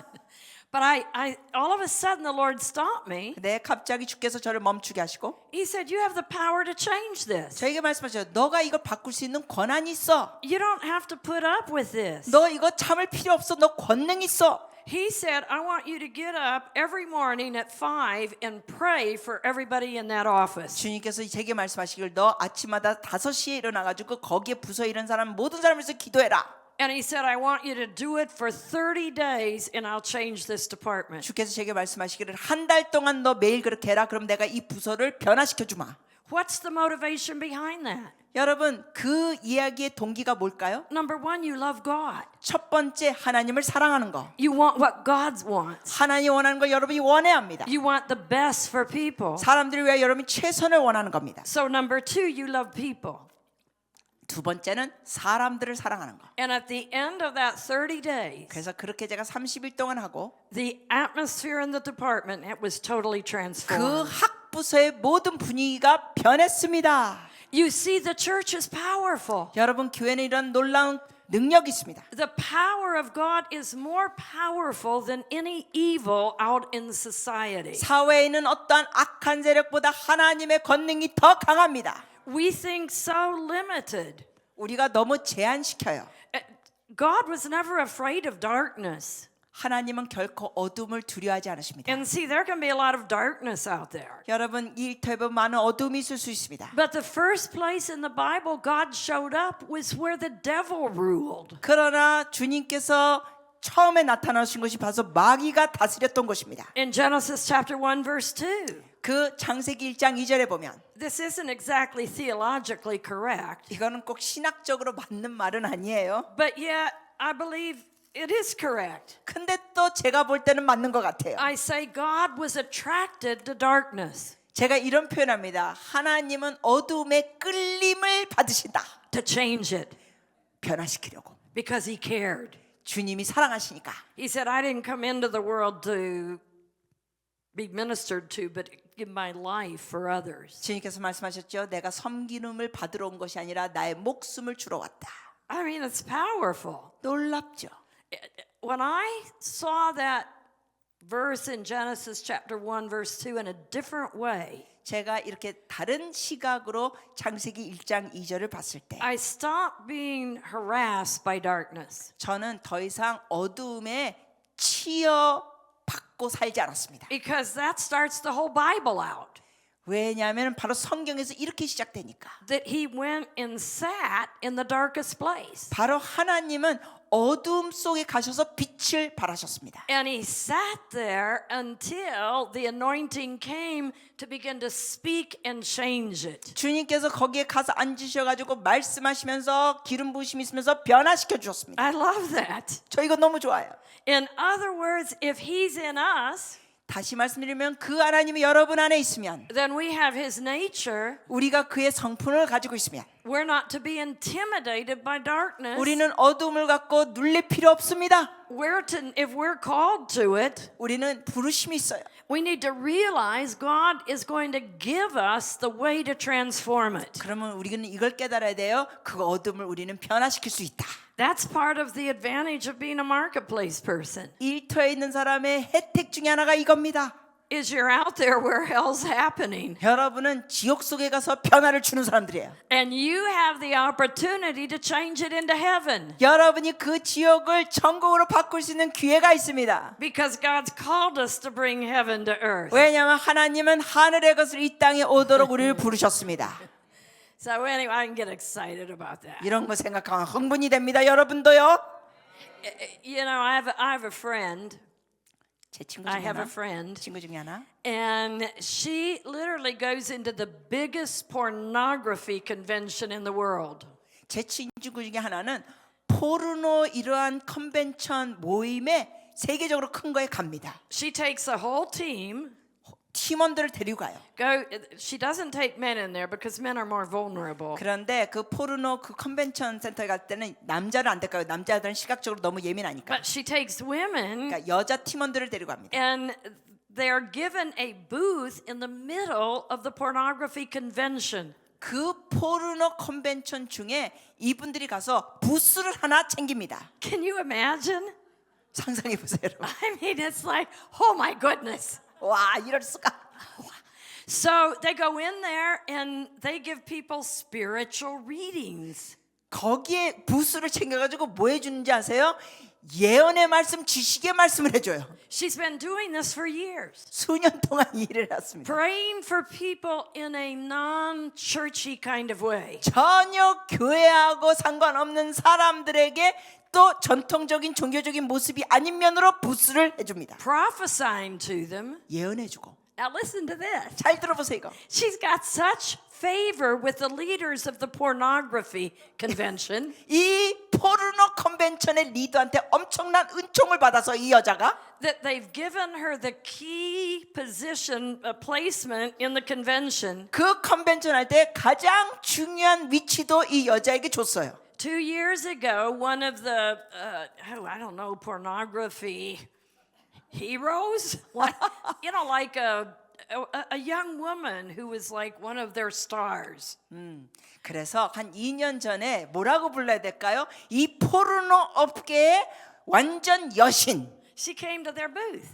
But I all of a sudden the Lord stopped me. 네, 갑자기 주께서 저를 멈추게 하시고 He said, "You have the power to change this. 저에게 말씀하셨어요. 너가 이걸 바꿀 수 있는 권한이 있어. You don't have to put up with this." 너 이거 참을 필요 없어. 너 권능 있어. He said, "I want you to get up every morning at 5 and pray for everybody in that office." 주님께서 제게 말씀하시길 너 아침마다 5시에 일어나가지고 거기에 부서에 있는 사람 모든 사람을 위해서 기도해라. And he said, "I want you to do it for 30 days and I'll change this department." 주께서 제게 말씀하시기를 한 달 동안 너 매일 그렇게 해라. 그럼 내가 이 부서를 변화시켜 주마. What's the motivation behind that? 여러분 그 이야기의 동기가 뭘까요? Number one, you love God. 첫 번째 하나님을 사랑하는 거. You want what God wants. 하나님 원하는 걸 여러분이 원해야 합니다. You want the best for people. 사람들을 위해 여러분이 최선을 원하는 겁니다. So number two, you love people. 두 번째는 사람들을 사랑하는 거. And at the end of that 30 days, 그래서 그렇게 제가 30일 동안 하고 the atmosphere in the department, it was totally 그 transformed. 학부서의 모든 분위기가 변했습니다. You see, the church is powerful. 여러분 교회는 이런 놀라운 능력이 있습니다. The power of God is more powerful than any evil out in society. 사회에 있는 어떠한 악한 세력보다 하나님의 권능이 더 강합니다. We think so limited. 우리가 너무 제한시켜요. God was never afraid of darkness. 하나님은 결코 어둠을 두려워하지 않으십니다. And see, there can be a lot of darkness out there. 여러분 이 일터에 보면 많은 어둠이 있을 수 있습니다. But the first place in the Bible God showed up was where the devil ruled. 그러나 주님께서 처음에 나타나신 것이 바로 마귀가 다스렸던 것입니다. In Genesis chapter 1 verse 2. 그 창세기 1장 2절에 보면 This isn't exactly theologically correct, 이거는 꼭 신학적으로 맞는 말은 아니에요. but yet I believe it is correct. 근데 또 제가 볼 때는 맞는 것 같아요. I say God was attracted to darkness 제가 이런 표현합니다. 하나님은 어둠의 끌림을 받으신다. to change it 변화시키려고. because he cared. 주님이 사랑하시니까. He said, I didn't come into the world to be ministered to, but give my life for others. 주님께서 말씀하셨죠. 내가 섬기름을 받으러 온 것이 아니라 나의 목숨을 주러 왔다. I mean, it's powerful. 놀랍죠. When I saw that verse in Genesis chapter 1 verse 2 in a different way, 제가 이렇게 다른 시각으로 창세기 1장 2절을 봤을 때 I stopped being harassed by darkness 저는 더 이상 어둠에 치여받고 살지 않았습니다. because that starts the whole Bible out. 왜냐하면 바로 성경에서 이렇게 시작되니까. That he went and sat in the darkest place. 바로 하나님은 어둠 속에 가셔서 빛을 발하셨습니다. And he sat there until the anointing came to begin to speak and change it. 주님께서 거기에 가서 앉으셔가지고 말씀하시면서 기름 부으심이 있으면서 변화시켜 주셨습니다. I love that. 저 이거 너무 좋아요. In other words, if he's in us, 다시 말씀드리면 그 하나님이 여러분 안에 있으면 then we have his nature. 우리가 그의 성품을 가지고 있으면 We're not to be intimidated by darkness. 우리는 어둠을 갖고 눌릴 필요 없습니다. If we're called to it, 우리는 부르심이 있어요. we need to realize God is going to give us the way to transform it. 그러면 우리는 이걸 깨달아야 돼요. 그 어둠을 우리는 변화시킬 수 있다. That's part of the advantage of being a marketplace person. 일터에 있는 사람의 혜택 중에 하나가 이겁니다. is you're out there where hell's happening. 여러분은 지옥 속에 가서 변화를 주는 사람들이에요. And you have the opportunity to change it into heaven. 여러분이 그 지옥을 천국으로 바꿀 수 있는 기회가 있습니다. Because God's called us to bring heaven to earth. 왜냐하면 하나님은 하늘의 것을 이 땅에 오도록 우리를 부르셨습니다. So anyway, I can get excited about that. 이런 거 생각하면 흥분이 됩니다. 여러분도요. You know, I have a friend. 제 친구 I 중에 have a 하나. friend. 친구 중에 하나. And she literally goes into the biggest pornography convention in the world. 제 친구 중에 하나는 포르노 이러한 컨벤션 모임에 세계적으로 큰 거에 갑니다. She takes a whole team. 팀원들을 데리고 가요. She doesn't take men in there because men are more vulnerable. 그런데 그 포르노 그 컨벤션 센터에 갈 때는 남자를 안 데려가요. 남자들은 시각적으로 너무 예민하니까. But she takes women 그러니까 여자 팀원들을 데리고 갑니다. and they're given a booth in the middle of the pornography convention. 그 포르노 컨벤션 중에 이분들이 가서 부스를 하나 챙깁니다. Can you imagine? 상상해 보세요. I mean, it's like, oh my goodness. 와, 이럴 수가. So they go in there and they give people spiritual readings. 거기에 부스를 챙겨가지고 뭐 해주는지 아세요? 예언의 말씀, 지식의 말씀을 해줘요. She's been doing this for years. 수년 동안 이 일을 했습니다. Praying for people in a non-churchy kind of way. 전혀 교회하고 상관없는 사람들에게 또 전통적인 종교적인 모습이 아닌 면으로 부스를 해줍니다. Prophesying to them. 예언해주고. Now listen to this. 잘 들어보세요 이거. She's got such favor with the leaders of the pornography convention 이 포르노 컨벤션의 리더한테 엄청난 은총을 받아서 이 여자가 that they've given her the key position placement in the convention. 그 컨벤션 할 때 가장 중요한 위치도 이 여자에게 줬어요. 2 years ago, one of the, I don't know, pornography heroes? What? You know, like a young woman who was like one of their stars. 그래서 한 2년 전에 뭐라고 불러야 될까요? 이 포르노 업계의 완전 여신. She came to their booth.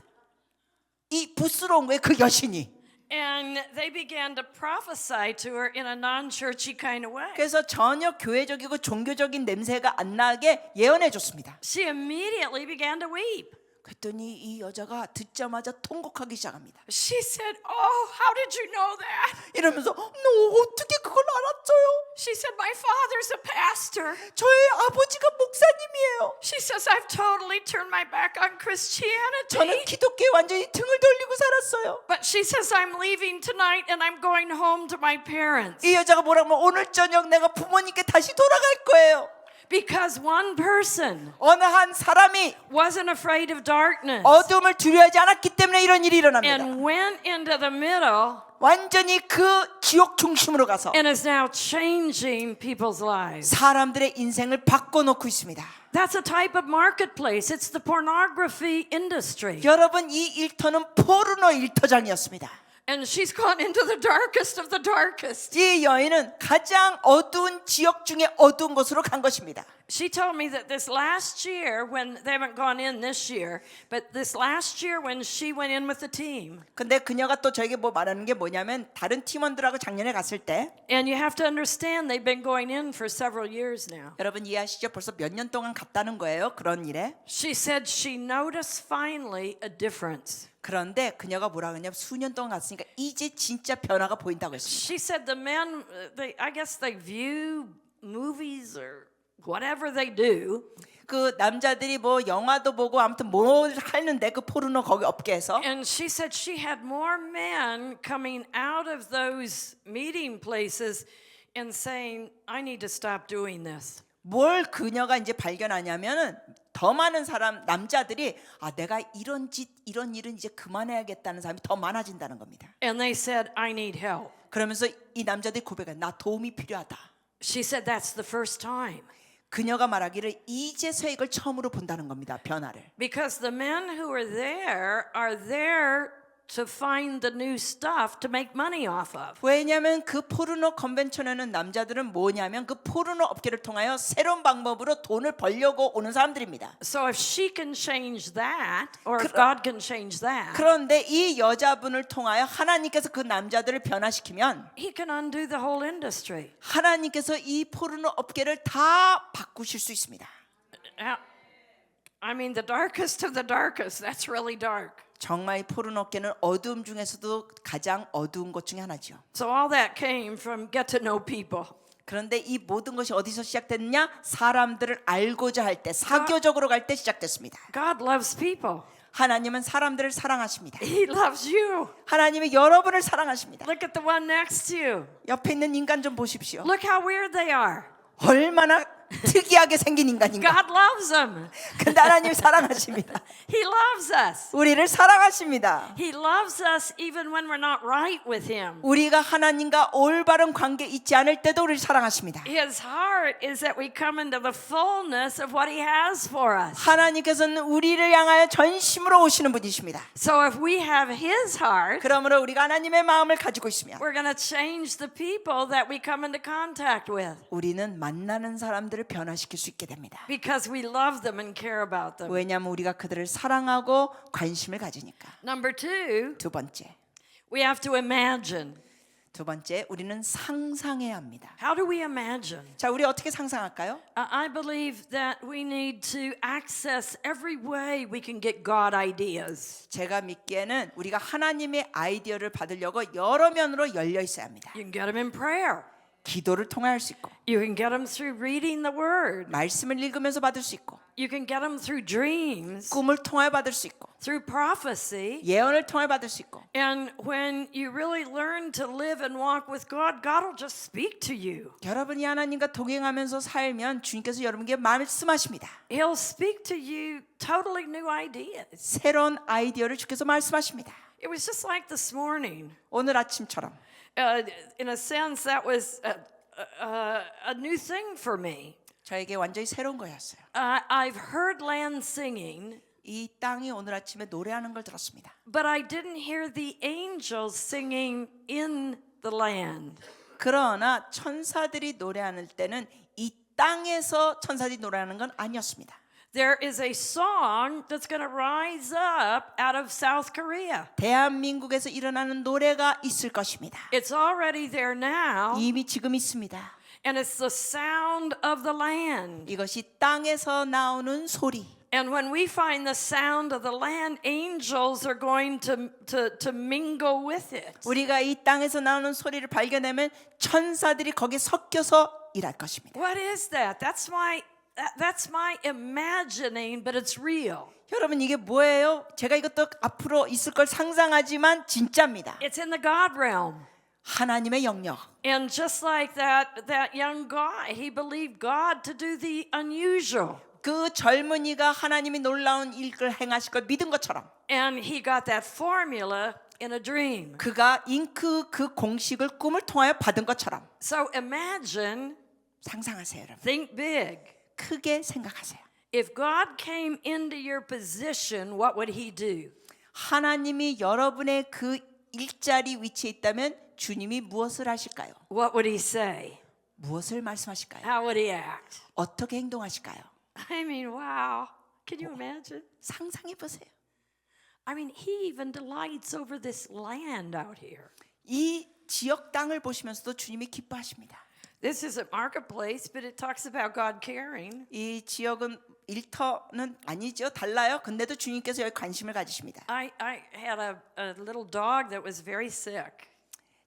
이 부스로 온 거예요. 그 여신이. And they began to prophesy to her in a non-churchy kind of way. 그래서 전혀 교회적이고 종교적인 냄새가 안 나게 예언해 줬습니다. She immediately began to weep. 그랬더니 이 여자가 듣자마자 통곡하기 시작합니다. She said, "Oh, how did you know that?" 이러면서 너 어떻게 그걸 알았어요? She said, "My father's a pastor." 저의 아버지가 목사님이에요. She says, "I've totally turned my back on 저는 Christianity." 기독교에 완전히 등을 돌리고 살았어요. But she says, "I'm leaving tonight and I'm going home to my parents." 이 여자가 뭐라고 하면 오늘 저녁 내가 부모님께 다시 돌아갈 거예요. Because one person 어느 한 사람이 wasn't afraid of darkness 어둠을 두려워하지 않았기 때문에 이런 일이 일어납니다. and went into the middle 완전히 그 지옥 중심으로 가서 and is now changing people's lives. 사람들의 인생을 바꿔놓고 있습니다. That's a type of marketplace. It's the pornography industry. 여러분 이 일터는 포르노 일터장이었습니다. And she's gone into the darkest of the darkest. 이 여인은 가장 어두운 지역 중에 어두운 곳으로 간 것입니다. She told me that this last year, when they haven't gone in this year, but this last year when she went in with the team. 근데 그녀가 또 저에게 뭐 말하는 게 뭐냐면 다른 팀원들하고 작년에 갔을 때 And you have to understand they've been going in for several years now. 여러분 이해하시죠? 벌써 몇 년 동안 갔다는 거예요. 그런 일에. She said she noticed finally a difference. 그런데 그녀가 뭐라 그러냐면 수년 동안 갔으니까 이제 진짜 변화가 보인다고 했습니다. She said the men, I guess they view movies or whatever they do. 그 남자들이 뭐 영화도 보고 아무튼 뭘 하는데 그 포르노 거기 업계에서 And she said she had more men coming out of those meeting places and saying, I need to stop doing this. 뭘 그녀가 이제 발견하냐면은 더 많은 사람 남자들이 아 내가 이런 짓 이런 일은 이제 그만해야겠다는 사람이 더 많아진다는 겁니다. And they said, I need help. 그러면서 이 남자들이 고백해 나 도움이 필요하다. She said that's the first time. 그녀가 말하기를 이제서 이걸 처음으로 본다는 겁니다. 변화를. Because the men who are there to find the new stuff to make money off of. 왜냐하면 그 포르노 컨벤션에는 남자들은 뭐냐면 그 포르노 업계를 통하여 새로운 방법으로 돈을 벌려고 오는 사람들입니다. So if she can change that, or if God can change that, 그런데 이 여자분을 통하여 하나님께서 그 남자들을 변화시키면 He can undo the whole industry. 하나님께서 이 포르노 업계를 다 바꾸실 수 있습니다. Now, I mean, the darkest of the darkest, that's really dark. 정말 이 포르노 업계는 어두움 중에서도 가장 어두운 것 중에 하나죠. So all that came from get to know people. 그런데 이 모든 것이 어디서 시작됐느냐? 사람들을 알고자 할 때, 사교적으로 갈 때 시작됐습니다. God loves people. 하나님은 사람들을 사랑하십니다. He loves you. 하나님이 여러분을 사랑하십니다. Look at the one next to you. 옆에 있는 인간 좀 보십시오. Look how weird they are. 얼마나 특이하게 생긴 인간인가. God loves them. 근데 하나님 사랑하십니다. He loves us. 우리를 사랑하십니다. He loves us even when we're not right with Him. 우리가 하나님과 올바른 관계 있지 않을 때도 우리를 사랑하십니다. His heart is that we come into the fullness of what He has for us. 하나님께서는 우리를 향하여 전심으로 오시는 분이십니다. So if we have His heart, 그러므로 우리가 하나님의 마음을 가지고 있으면 we're going to change the people that we come into contact with 우리는 만나는 사람들을 변화시킬 수 있게 됩니다. because we love them and care about them. 왜냐하면 우리가 그들을 사랑하고 관심을 가지니까. Number two, 두 번째, we have to imagine. 우리는 상상해야 합니다. How do we imagine? 자, 우리 어떻게 상상할까요? I believe that we need to access every way we can get God ideas. 제가 믿기에는 우리가 하나님의 아이디어를 받으려고 여러 면으로 열려 있어야 합니다. You can get them in prayer. 기도를 통할 수 있고, You can get them through reading the Word. 말씀을 읽으면서 받을 수 있고, You can get them through dreams, 꿈을 통해 받을 수 있고, through prophecy. 예언을 통해 받을 수 있고. And when you really learn to live and walk with God, God will just speak to you. 여러분이 하나님과 동행하면서 살면 주님께서 여러분에게 말씀하십니다. He'll speak to you totally new ideas. 새로운 아이디어를 주께서 말씀하십니다. It was just like this morning. 오늘 아침처럼 In a sense, that was a new thing for me. 저에게 완전히 새로운 거였어요. I've heard land singing, 이 땅이 오늘 아침에 노래하는 걸 들었습니다. but I didn't hear the angels singing in the land. 그러나 천사들이 노래하는 때는 이 땅에서 천사들이 노래하는 건 아니었습니다. There is a song that's going to rise up out of South Korea. 대한민국에서 일어나는 노래가 있을 것입니다. It's already there now, 이미 지금 있습니다. and it's the sound of the land. 이것이 땅에서 나오는 소리. And when we find the sound of the land, angels are going to mingle with it. 우리가 이 땅에서 나오는 소리를 발견하면 천사들이 거기에 섞여서 일할 것입니다. What is that? That's my imagining, but it's real. 여러분 이게 뭐예요? 제가 이것도 앞으로 있을 걸 상상하지만 진짜입니다. It's in the God realm. 하나님의 영역. And just like that young guy, he believed God to do the unusual. 그 젊은이가 하나님이 놀라운 일을 행하실 걸 믿은 것처럼 And he got that formula in a dream. 그가 잉크 그 공식을 꿈을 통하여 받은 것처럼 So imagine, 상상하세요, 여러분. think big. 크게 생각하세요. If God came into your position, what would he do? 하나님이 여러분의 그 일자리 위치에 있다면 주님이 무엇을 하실까요? What would he say? 무엇을 말씀하실까요? How would he act? 어떻게 행동하실까요? I mean, wow. Can you imagine? 상상해 보세요. I mean, he even delights over this land out here. 이 지역 땅을 보시면서도 주님이 기뻐하십니다. This is a marketplace, but it talks about God caring. 이 지역은 일터는 아니죠. 달라요. 근데도 주님께서 여기 관심을 가지십니다. I had a little dog that was very sick.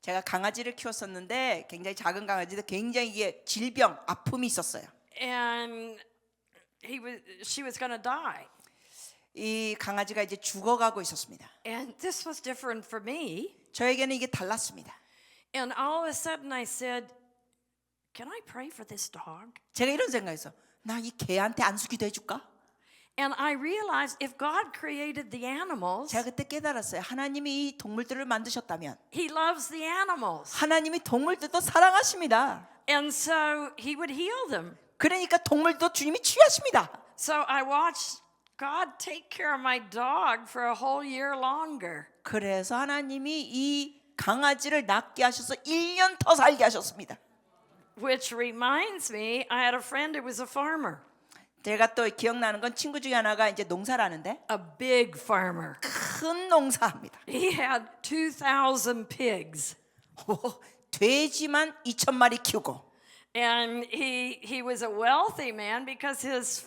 제가 강아지를 키웠었는데 굉장히 작은 강아지도 굉장히 이게 질병, 아픔이 있었어요. And she was going to die. 이 강아지가 이제 죽어가고 있었습니다. And this was different for me. 저에게는 이게 달랐습니다. And all of a sudden I said, "Can I pray for this dog?" 제가 이런 생각했어. 나 이 개한테 안수기도 해줄까? And I realized if God created the animals, 제가 그때 깨달았어요. 하나님이 이 동물들을 만드셨다면 He loves the animals. 하나님이 동물들도 사랑하십니다. And so He would heal them. 그러니까 동물도 주님이 치유하십니다. So I watched God, take care of my dog for a whole year longer. 그래서 하나님이 이 강아지를 낫게 하셔서 1년 더 살게 하셨습니다. Which reminds me, I had a friend who was a farmer, 제가 또 기억나는 건 친구 중에 하나가 이제 농사를 하는데 a big farmer. 큰 농사합니다. He had 2,000 pigs. 돼지만 2,000마리 키우고 And he was a wealthy man because his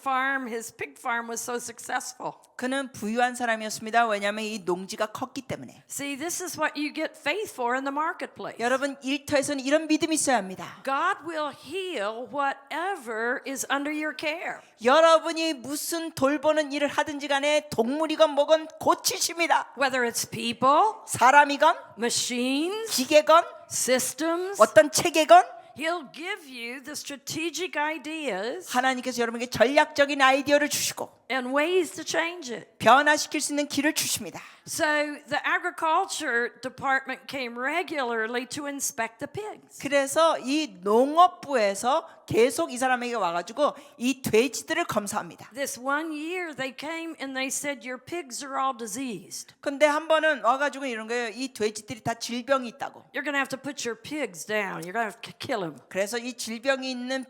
pig farm was so successful. 그는 부유한 사람이었습니다. 왜냐하면 이 농지가 컸기 때문에. See, this is what you get faith for in the marketplace. 여러분 일터에서는 이런 믿음이 있어야 합니다. God will heal whatever is under your care. 여러분이 무슨 돌보는 일을 하든지 간에 동물이건 뭐건 고치십니다. Whether it's people, 사람이건 machines, 기계건 systems, 어떤 체계건 He'll give you the strategic ideas 하나님께서 여러분에게 전략적인 아이디어를 주시고 and ways to change it. 변화시킬 수 있는 길을 주십니다. So the agriculture department came regularly to inspect the pigs. 그래서 이 농업부에서 계속 이 사람에게 와가지고 이 돼지들을 검사합니다. This one year they came and they said your pigs are all diseased. 근데 한 번은 와가지고 이런 거예요. 이 돼지들이 다 질병이 있다고. You're going to have to put your pigs down. You're going to have to kill them. 그래서 이 질병이 있는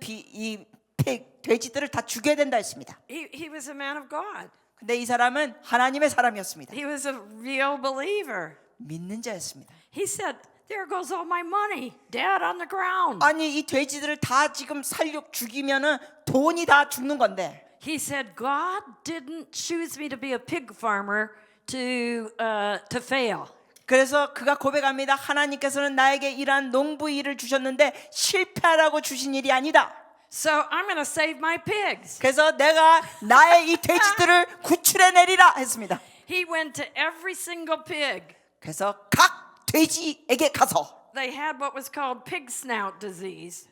돼지들을 다 죽여야 된다 했습니다. He was a man of God. 근데 이 사람은 하나님의 사람이었습니다. He was a real believer. 믿는 자였습니다. He said, there goes all my money, dead on the ground. 아니 이 돼지들을 다 지금 죽이면은 돈이 다 죽는 건데. He said, God didn't choose me to be a pig farmer to fail. 그래서 그가 고백합니다. 하나님께서는 나에게 이러한 농부 일을 주셨는데 실패하라고 주신 일이 아니다. So I'm going to save my pigs. 그래서 내가 나의 이 돼지들을 구출해내리라 했습니다. He went to every single pig. 그래서 각 돼지에게 가서 They had what was called pig snout disease.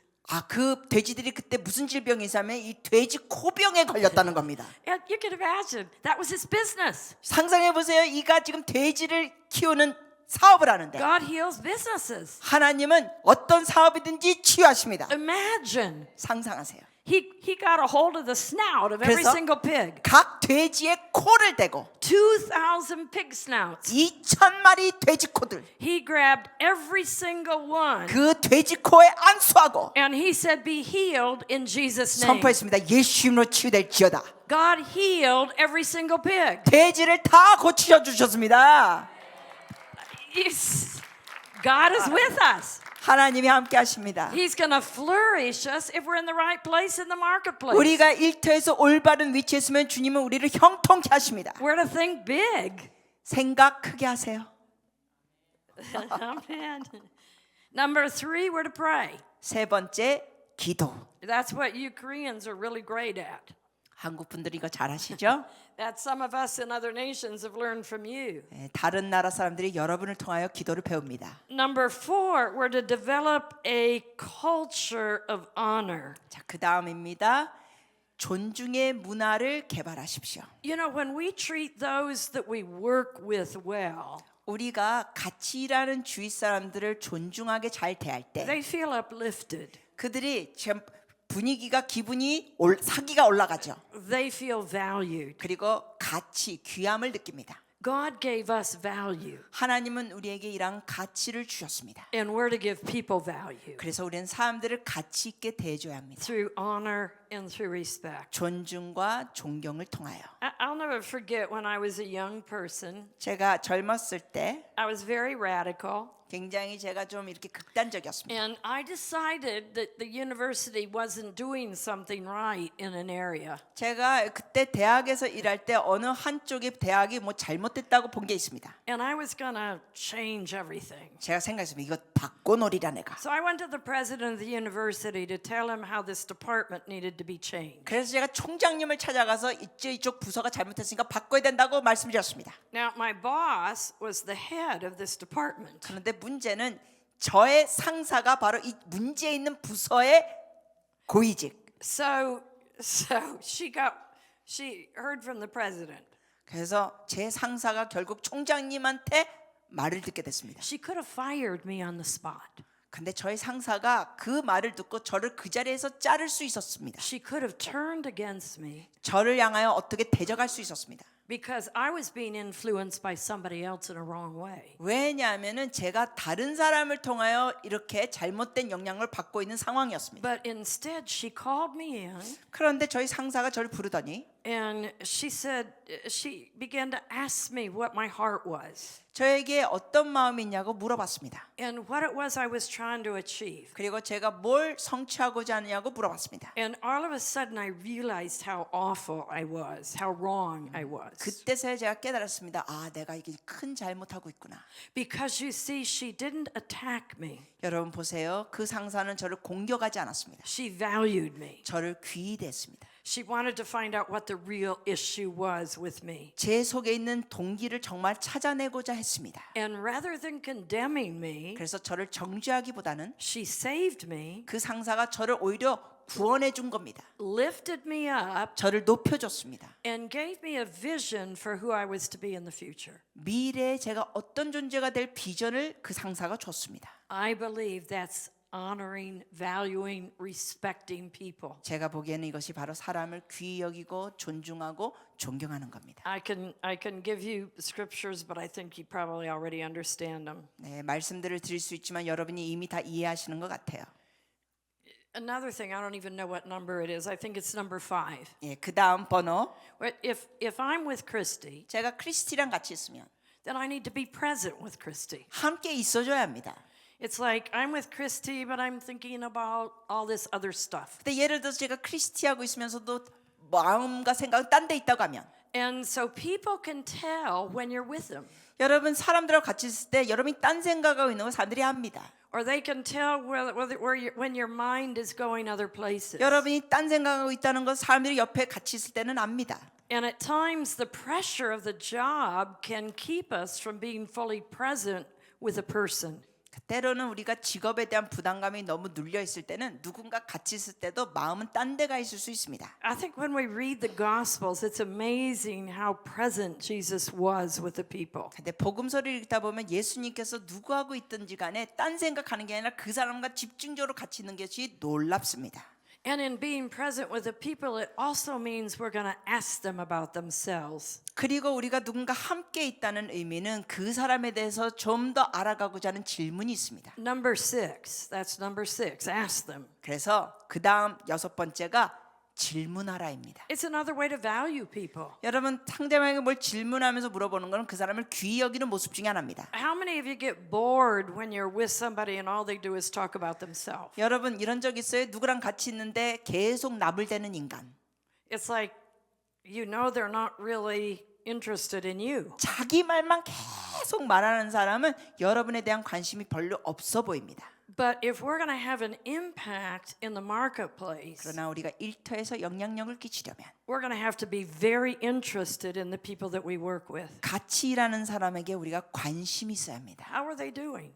그 돼지들이 그때 무슨 질병이 있었냐면 이 돼지 코병에 걸렸다는 겁니다. And you can imagine, that was his business. 상상해 보세요. 이가 지금 돼지를 키우는 사업을 하는데 God heals businesses. 하나님은 어떤 사업이든지 치유하십니다. Imagine, 상상하세요. he got a hold of the snout of every 그래서 single pig. 각 돼지의 코를 대고 2,000 pig snouts. 2,000마리 돼지 코들 He grabbed every single one. 그 돼지 코에 안수하고 And he said, be healed in Jesus' name. 선포했습니다. 예수 이름으로 치유될지어다. God healed every single pig. 돼지를 다 고치셔 주셨습니다. God is with us. 하나님이 함께 하십니다. He's going to flourish us if we're in the right place in the marketplace. 우리가 일터에서 올바른 위치에 있으면 주님은 우리를 형통케 하십니다. We're to think big. 생각 크게 하세요. Amen. Number 3, we're to pray. 세 번째, 기도. That's what you Koreans are really great at. 한국 분들이 이거 잘하시죠? That some of us in other nations have learned from you. 다른 나라 사람들이 여러분을 통하여 기도를 배웁니다. Number 4, we're to develop a culture of honor. 자, 그 다음입니다. 존중의 문화를 개발하십시오. You know, when we treat those that we work with well, 우리가 같이 일하는 주위 사람들을 존중하게 잘 대할 때 they feel uplifted. 그들이 분위기가 기분이 사기가 올라가죠. They feel valued. 그리고 가치, 귀함을 느낍니다. God gave us value, 하나님은 우리에게 이런 가치를 주셨습니다. and we're to give people value 그래서 우리는 사람들을 가치 있게 대해줘야 합니다. through honor and through respect. 존중과 존경을 통하여. I'll never forget when I was a young person. 제가 젊었을 때 I was very radical, 굉장히 제가 좀 이렇게 극단적이었습니다. and I decided that the university wasn't doing something right in an area. 제가 그때 대학에서 일할 때 어느 한쪽의 대학이 뭐 잘못됐다고 본 게 있습니다. And I was going to change everything. 제가 생각했습니다. 이거 바꿔놓으리라 내가. So I went to the president of the university to tell him how this department needed to be changed. 그래서 제가 총장님을 찾아가서 이쪽 부서가 잘못했으니까 바꿔야 된다고 말씀드렸습니다. Now, my boss was the head of this department. 그런데 문제는 저의 상사가 바로 이 문제 있는 부서의 고위직. So she heard from the president. 그래서 제 상사가 결국 총장님한테 말을 듣게 됐습니다. She could have fired me on the spot. 근데 저희 상사가 그 말을 듣고 저를 그 자리에서 자를 수 있었습니다. She could have turned against me 저를 향하여 어떻게 대적할 수 있었습니다. because I was being influenced by somebody else in a wrong way. 왜냐하면은 제가 다른 사람을 통하여 이렇게 잘못된 영향을 받고 있는 상황이었습니다. But instead, she called me in 그런데 저희 상사가 저를 부르더니 and she began to ask me what my heart was 저에게 어떤 마음이 있냐고 물어봤습니다. and what it was I was trying to achieve. 그리고 제가 뭘 성취하고자 하느냐고 물어봤습니다. And all of a sudden, I realized how awful I was, how wrong I was. 그때서야 제가 깨달았습니다. 아, 내가 이게 큰 잘못하고 있구나. Because you see, she didn't attack me. 여러분 보세요. 그 상사는 저를 공격하지 않았습니다. She valued me. 저를 귀히 대했습니다. She wanted to find out what the real issue was with me. 제 속에 있는 동기를 정말 찾아내고자 했습니다. And rather than condemning me, 그래서 저를 정죄하기보다는 she saved me, 그 상사가 저를 오히려 구원해 준 겁니다. lifted me up, 저를 높여줬습니다. and gave me a vision for who I was to be in the future. 미래에 제가 어떤 존재가 될 비전을 그 상사가 줬습니다. I believe that's honoring, valuing, respecting people. 제가 보기에는 이것이 바로 사람을 귀히 여기고 존중하고 존경하는 겁니다. I can give you scriptures, but I think you probably already understand them. 네, 말씀들을 드릴 수 있지만 여러분이 이미 다 이해하시는 것 같아요. Another thing, I don't even know what number it is. I think it's number 5. 예, 그 다음 번호. If I'm with Christy, 제가 크리스티랑 같이 있으면 then I need to be present with Christy. 함께 있어줘야 합니다. It's like I'm with Christy, but I'm thinking about all this other stuff. 근데 예를 들어서 제가 크리스티하고 있으면서도 마음과 생각은 딴 데 있다고 하면 And so people can tell when you're with them. 여러분 사람들하고 같이 있을 때 여러분이 딴 생각하고 있는 걸 사람들이 압니다. Or they can tell when your mind is going other places. 여러분이 딴 생각하고 있다는 걸 사람들이 옆에 같이 있을 때는 압니다. And at times the pressure of the job can keep us from being fully present with a person. 때로는 우리가 직업에 대한 부담감이 너무 눌려 있을 때는 누군가 같이 있을 때도 마음은 딴 데가 있을 수 있습니다. I think when we read the Gospels, it's amazing how present Jesus was with the people. 근데 복음서를 읽다 보면 예수님께서 누구하고 있든지 간에 딴 생각하는 게 아니라 그 사람과 집중적으로 같이 있는 것이 놀랍습니다. And in being present with the people, it also means we're going to ask them about themselves. 그리고 우리가 누군가 함께 있다는 의미는 그 사람에 대해서 좀 더 알아가고자 하는 질문이 있습니다. Number 6, that's number 6, ask them. 그래서 그 다음 6번째가 질문하라입니다. It's another way to value people. 여러분 상대방에게 뭘 질문하면서 물어보는 것은 그 사람을 귀히 여기는 모습 중에 하나입니다. How many of you get bored when you're with somebody and all they do is talk about themselves? 여러분 이런 적 있어요? 누구랑 같이 있는데 계속 나불대는 인간. It's like you know they're not really interested in you. 자기 말만 계속 말하는 사람은 여러분에 대한 관심이 별로 없어 보입니다. But if we're going to have an impact in the marketplace, 그러나 우리가 일터에서 영향력을 끼치려면 we're going to have to be very interested in the people that we work with. 같이 일하는 사람에게 우리가 관심이 있어야 합니다. How are they doing?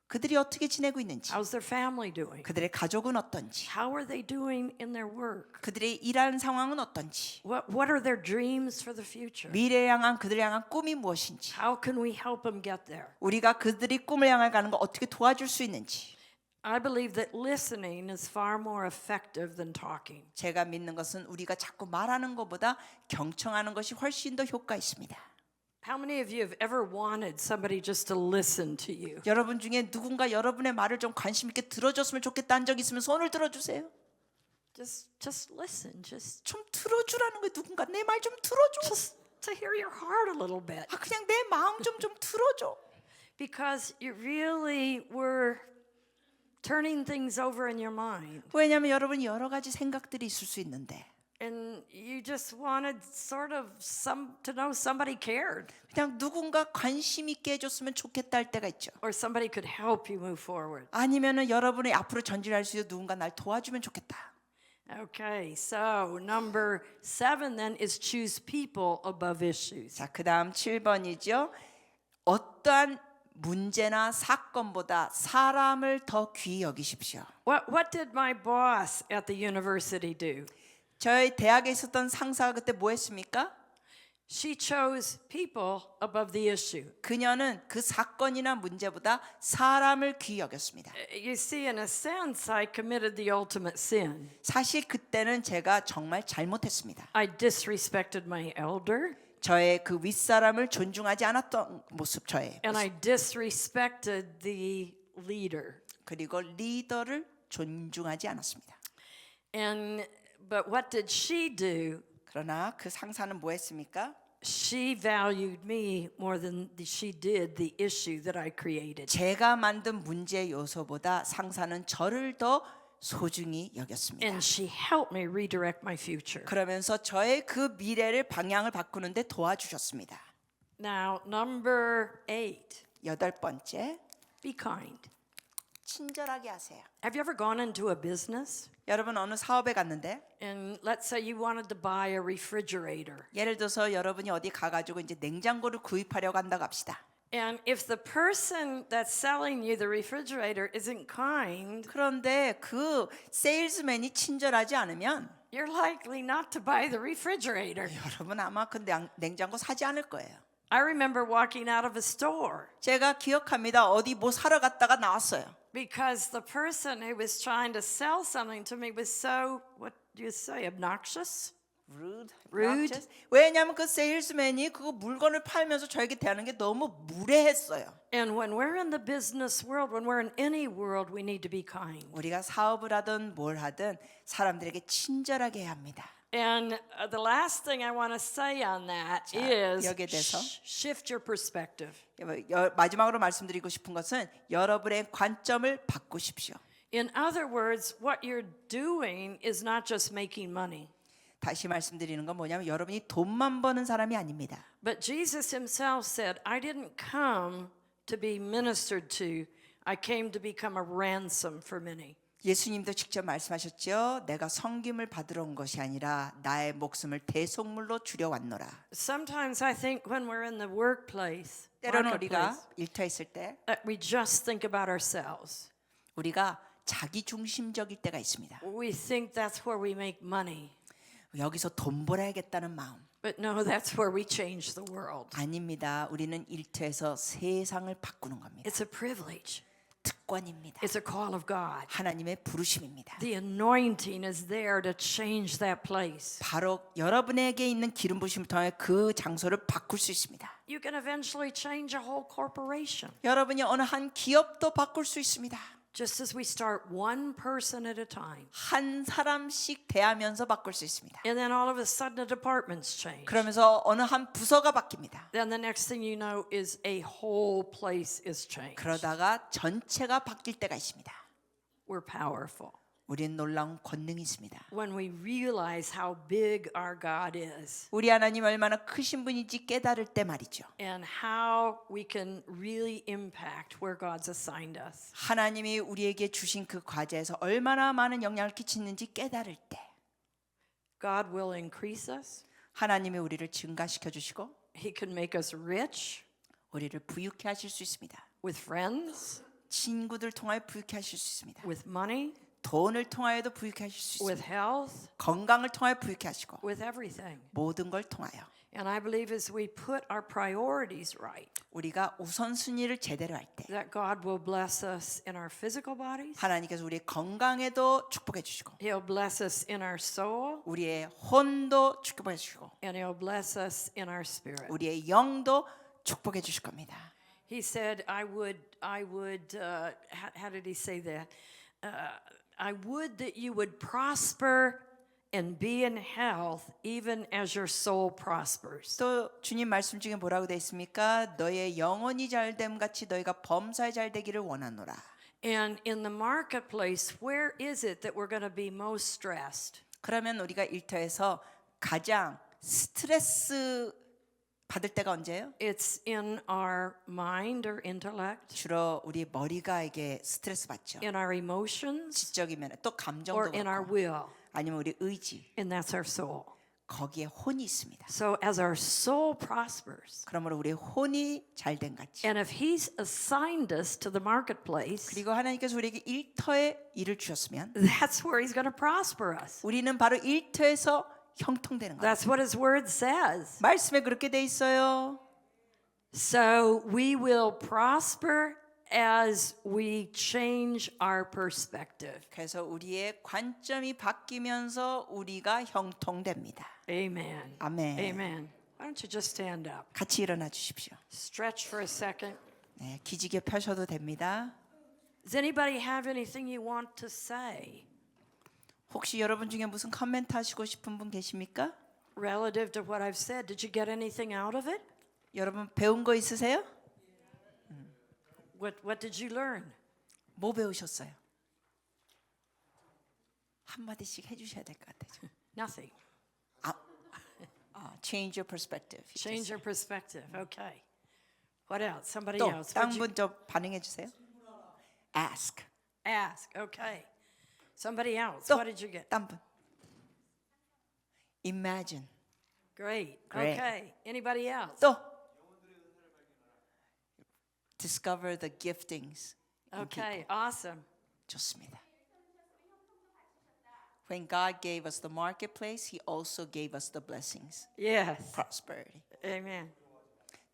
그들이 어떻게 지내고 있는지, How's their family doing? 그들의 가족은 어떤지, How are they doing in their work? 그들의 일하는 상황은 어떤지, What are their dreams for the future? 미래에 향한 그들을 향한 꿈이 무엇인지, How can we help them get there? 우리가 그들이 꿈을 향해 가는 거 어떻게 도와줄 수 있는지. I believe that listening is far more effective than talking. 제가 믿는 것은 우리가 자꾸 말하는 것보다 경청하는 것이 훨씬 더 효과 있습니다. How many of you have ever wanted somebody just to listen to you? 여러분 중에 누군가 여러분의 말을 좀 관심 있게 들어줬으면 좋겠다는 적 있으면 손을 들어주세요. Just listen, 좀 들어주라는 거예요. 누군가 내 말 좀 들어줘. just to hear your heart a little bit. 아, 그냥 내 마음 좀 들어줘. Because you really were turning things over in your mind. 왜냐하면 여러분이 여러 가지 생각들이 있을 수 있는데 And you just wanted sort of to know somebody cared. 그냥 누군가 관심 있게 해줬으면 좋겠다 할 때가 있죠. Or somebody could help you move forward. 아니면은 여러분이 앞으로 전진할 수 있는 누군가 날 도와주면 좋겠다. Okay, so number 7 then is choose people above issues. 자, 그다음 7번이죠. 어떠한 문제나 사건보다 사람을 더 귀히 여기십시오. What did my boss at the university do? 저희 대학에 있었던 상사가 그때 뭐 했습니까? She chose people above the issue. 그녀는 그 사건이나 문제보다 사람을 귀히 여겼습니다. You see, in a sense, I committed the ultimate sin. 사실 그때는 제가 정말 잘못했습니다. I disrespected my elder, 저의 그 윗사람을 존중하지 않았던 모습 저의 and I disrespected the leader. 그리고 리더를 존중하지 않았습니다. But what did she do? 그러나 그 상사는 뭐 했습니까? She valued me more than she did the issue that I created. 제가 만든 문제 요소보다 상사는 저를 더 소중히 여겼습니다. And she helped me redirect my future. 그러면서 저의 그 미래를 방향을 바꾸는데 도와주셨습니다. Now, number 8, 여덟 번째, be kind. 친절하게 하세요. Have you ever gone into a business 여러분 어느 사업에 갔는데 and let's say you wanted to buy a refrigerator, 예를 들어서 여러분이 어디 가가지고 이제 냉장고를 구입하려고 한다고 합시다. and if the person that's selling you the refrigerator isn't kind, 그런데 그 세일즈맨이 친절하지 않으면 you're likely not to buy the refrigerator. 여러분 아마 그 냉장고 사지 않을 거예요. I remember walking out of a store 제가 기억합니다. 어디 뭐 사러 갔다가 나왔어요. because the person who was trying to sell something to me was so, what do you say, obnoxious? Rude. Rude. 왜냐하면 그 세일즈맨이 그 물건을 팔면서 저에게 대하는 게 너무 무례했어요. And when we're in the business world, when we're in any world, we need to be kind. 우리가 사업을 하든 뭘 하든 사람들에게 친절하게 해야 합니다. And the last thing I want to say on that is 여기에 대해서. shift your perspective. 마지막으로 말씀드리고 싶은 것은 여러분의 관점을 바꾸십시오. In other words, what you're doing is not just making money. 다시 말씀드리는 건 뭐냐면 여러분이 돈만 버는 사람이 아닙니다. But Jesus himself said, I didn't come to be ministered to. I came to become a ransom for many. 예수님도 직접 말씀하셨죠. 내가 섬김을 받으러 온 것이 아니라 나의 목숨을 대속물로 주려 왔노라. Sometimes I think when we're in the workplace, 때로는 우리가 marketplace, 일터했을 때 that we just think about ourselves. 우리가 자기 중심적일 때가 있습니다. We think that's where we make money. 여기서 돈 벌어야겠다는 마음. But no, that's where we change the world. 아닙니다. 우리는 일터에서 세상을 바꾸는 겁니다. It's a privilege. 특권입니다. It's a call of God. 하나님의 부르심입니다. The anointing is there to change that place. 바로 여러분에게 있는 기름 부심을 통해 그 장소를 바꿀 수 있습니다. You can eventually change a whole corporation. 여러분이 어느 한 기업도 바꿀 수 있습니다. Just as we start one person at a time. 한 사람씩 대하면서 바꿀 수 있습니다. And then all of a sudden the departments change. 그러면서 어느 한 부서가 바뀝니다. Then the next thing you know is a whole place is changed. 그러다가 전체가 바뀔 때가 있습니다. We're powerful. 우리는 놀라운 권능이 있습니다. When we realize how big our God is 우리 하나님 얼마나 크신 분인지 깨달을 때 말이죠. and how we can really impact where God's assigned us. 하나님이 우리에게 주신 그 과제에서 얼마나 많은 영향을 끼치는지 깨달을 때 God will increase us. 하나님이 우리를 증가시켜 주시고 He can make us rich 우리를 부유케 하실 수 있습니다. with friends, 친구들 통하여 부유케 하실 수 있습니다. with money, 돈을 통하여도 부유케 하실 수 with 있습니다. health, 건강을 통하여 부유케 하시고 with everything. 모든 걸 통하여 And I believe as we put our priorities right, 우리가 우선순위를 제대로 할 때 that God will bless us in our physical bodies. 하나님께서 우리의 건강에도 축복해 주시고 He'll bless us in our soul, 우리의 혼도 축복해 주시고 and He'll bless us in our spirit. 우리의 영도 축복해 주실 겁니다. He said, I would, how did he say that? I would that you would prosper and be in health even as your soul prospers. 또 주님 말씀 중에 뭐라고 돼 있습니까? 너의 영혼이 잘됨 같이 너희가 범사에 잘 되기를 원하노라. And in the marketplace, where is it that we're going to be most stressed? 그러면 우리가 일터에서 가장 스트레스 받을 때가 언제예요? It's in our mind or intellect, 주로 우리 머리가 이게 스트레스 받죠. in our emotions, 지적인 면에 또 감정도 or in our 그렇고 will, 아니면 우리 의지 and that's our soul. 거기에 혼이 있습니다. So as our soul prospers, 그러므로 우리의 혼이 잘된 같이 and if He's assigned us to the marketplace, 그리고 하나님께서 우리에게 일터에 일을 주셨으면 that's where He's going to prosper us. 우리는 바로 일터에서 형통되는 거예요. That's what his word says. 말씀에 그렇게 돼 있어요. So we will prosper as we change our perspective. 그래서 우리의 관점이 바뀌면서 우리가 형통됩니다. Amen. 아멘. Amen. Why don't you just stand up? 같이 일어나 주십시오. Stretch for a second. 네, 기지개 펴셔도 됩니다. Does anybody have anything you want to say 혹시 여러분 중에 무슨 코멘트 하시고 싶은 분 계십니까? relative to what I've said? Did you get anything out of it? 여러분 배운 거 있으세요? What did you learn? 뭐 배우셨어요? 한 마디씩 해주셔야 될 것 같아요. Nothing. Change your perspective. Change your perspective. Okay. What else? Somebody 또 else. 다른 What'd you 분 저 반응해 주세요. Ask. ask? Okay. Somebody else. 또 What did you get? 다른 분. Imagine. Great. Great. Okay. Anybody else? 또 discover the giftings. Okay. Awesome. 좋습니다. When God gave us the marketplace, He also gave us the blessings, Yes. prosperity. Amen.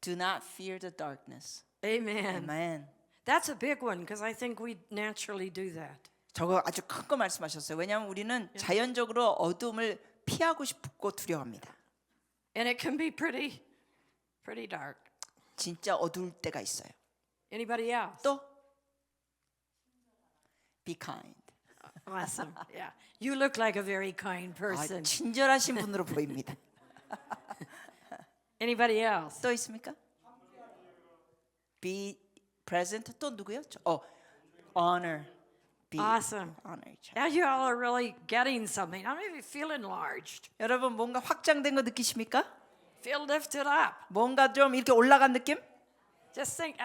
Do not fear the darkness. Amen. Amen. That's a big one because I think we naturally do that. 저거 아주 큰 거 말씀하셨어요. 왜냐하면 우리는 자연적으로 어둠을 피하고 싶고 두려워합니다. And it can be pretty dark. 진짜 어두울 때가 있어요. Anybody else? 또 be kind. Awesome. Yeah. You look like a very kind 아, person. 친절하신 분으로 보입니다. Anybody else? 또 있습니까? Be present. 또 누구요? Honor. Be Awesome. honor each other. Now you all are really getting something. I mean, you feel enlarged. 여러분 뭔가 확장된 거 느끼십니까? Feel lifted up. 뭔가 좀 이렇게 올라간 느낌? Just think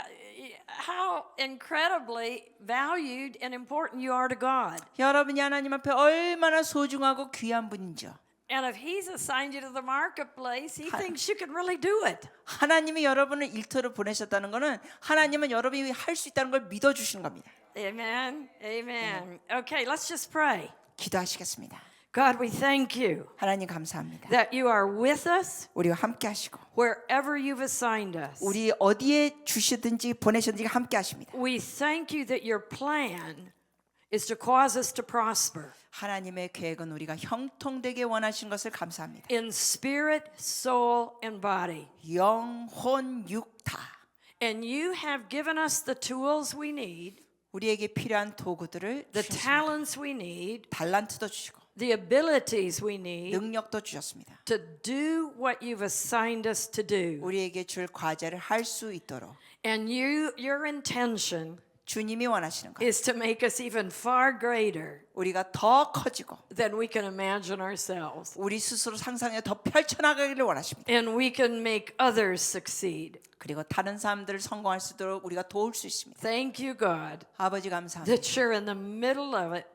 how incredibly valued and important you are to God. 여러분이 하나님 앞에 얼마나 소중하고 귀한 분인지요. And if He's assigned you to the marketplace, He thinks you can really do it. 하나님이 여러분을 일터로 보내셨다는 것은 하나님은 여러분이 할 수 있다는 걸 믿어 주시는 겁니다. Amen. Amen. Okay, let's just pray. 기도하시겠습니다. God, we thank you 하나님 감사합니다. that you are with us 우리와 함께 하시고 wherever you've assigned us. 우리 어디에 주시든지 보내셨든지 함께 하십니다. We thank you that your plan is to cause us to prosper 하나님의 계획은 우리가 형통되게 원하신 것을 감사합니다. in spirit, soul, and body. 영혼 육타 And you have given us the tools we need, 우리에게 필요한 도구들을 the 주셨습니다. talents we need, 달란트도 주시고 the abilities we need 능력도 주셨습니다. to do what you've assigned us to do. 우리에게 줄 과제를 할 수 있도록 And your intention 주님이 원하시는 것. is to make us even far greater 우리가 더 커지고 than we can imagine ourselves. 우리 스스로 상상에 더 펼쳐나가기를 원하십니다. And we can make others succeed. 그리고 다른 사람들을 성공할 수 있도록 우리가 도울 수 있습니다. Thank you, God, 아버지 감사합니다. that you're in the middle of it.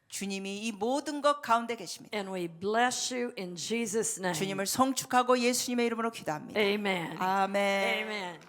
주님이 이 모든 것 가운데 계십니다. And we bless you in Jesus' name. 주님을 성축하고 예수님의 이름으로 기도합니다. Amen. 아멘. Amen.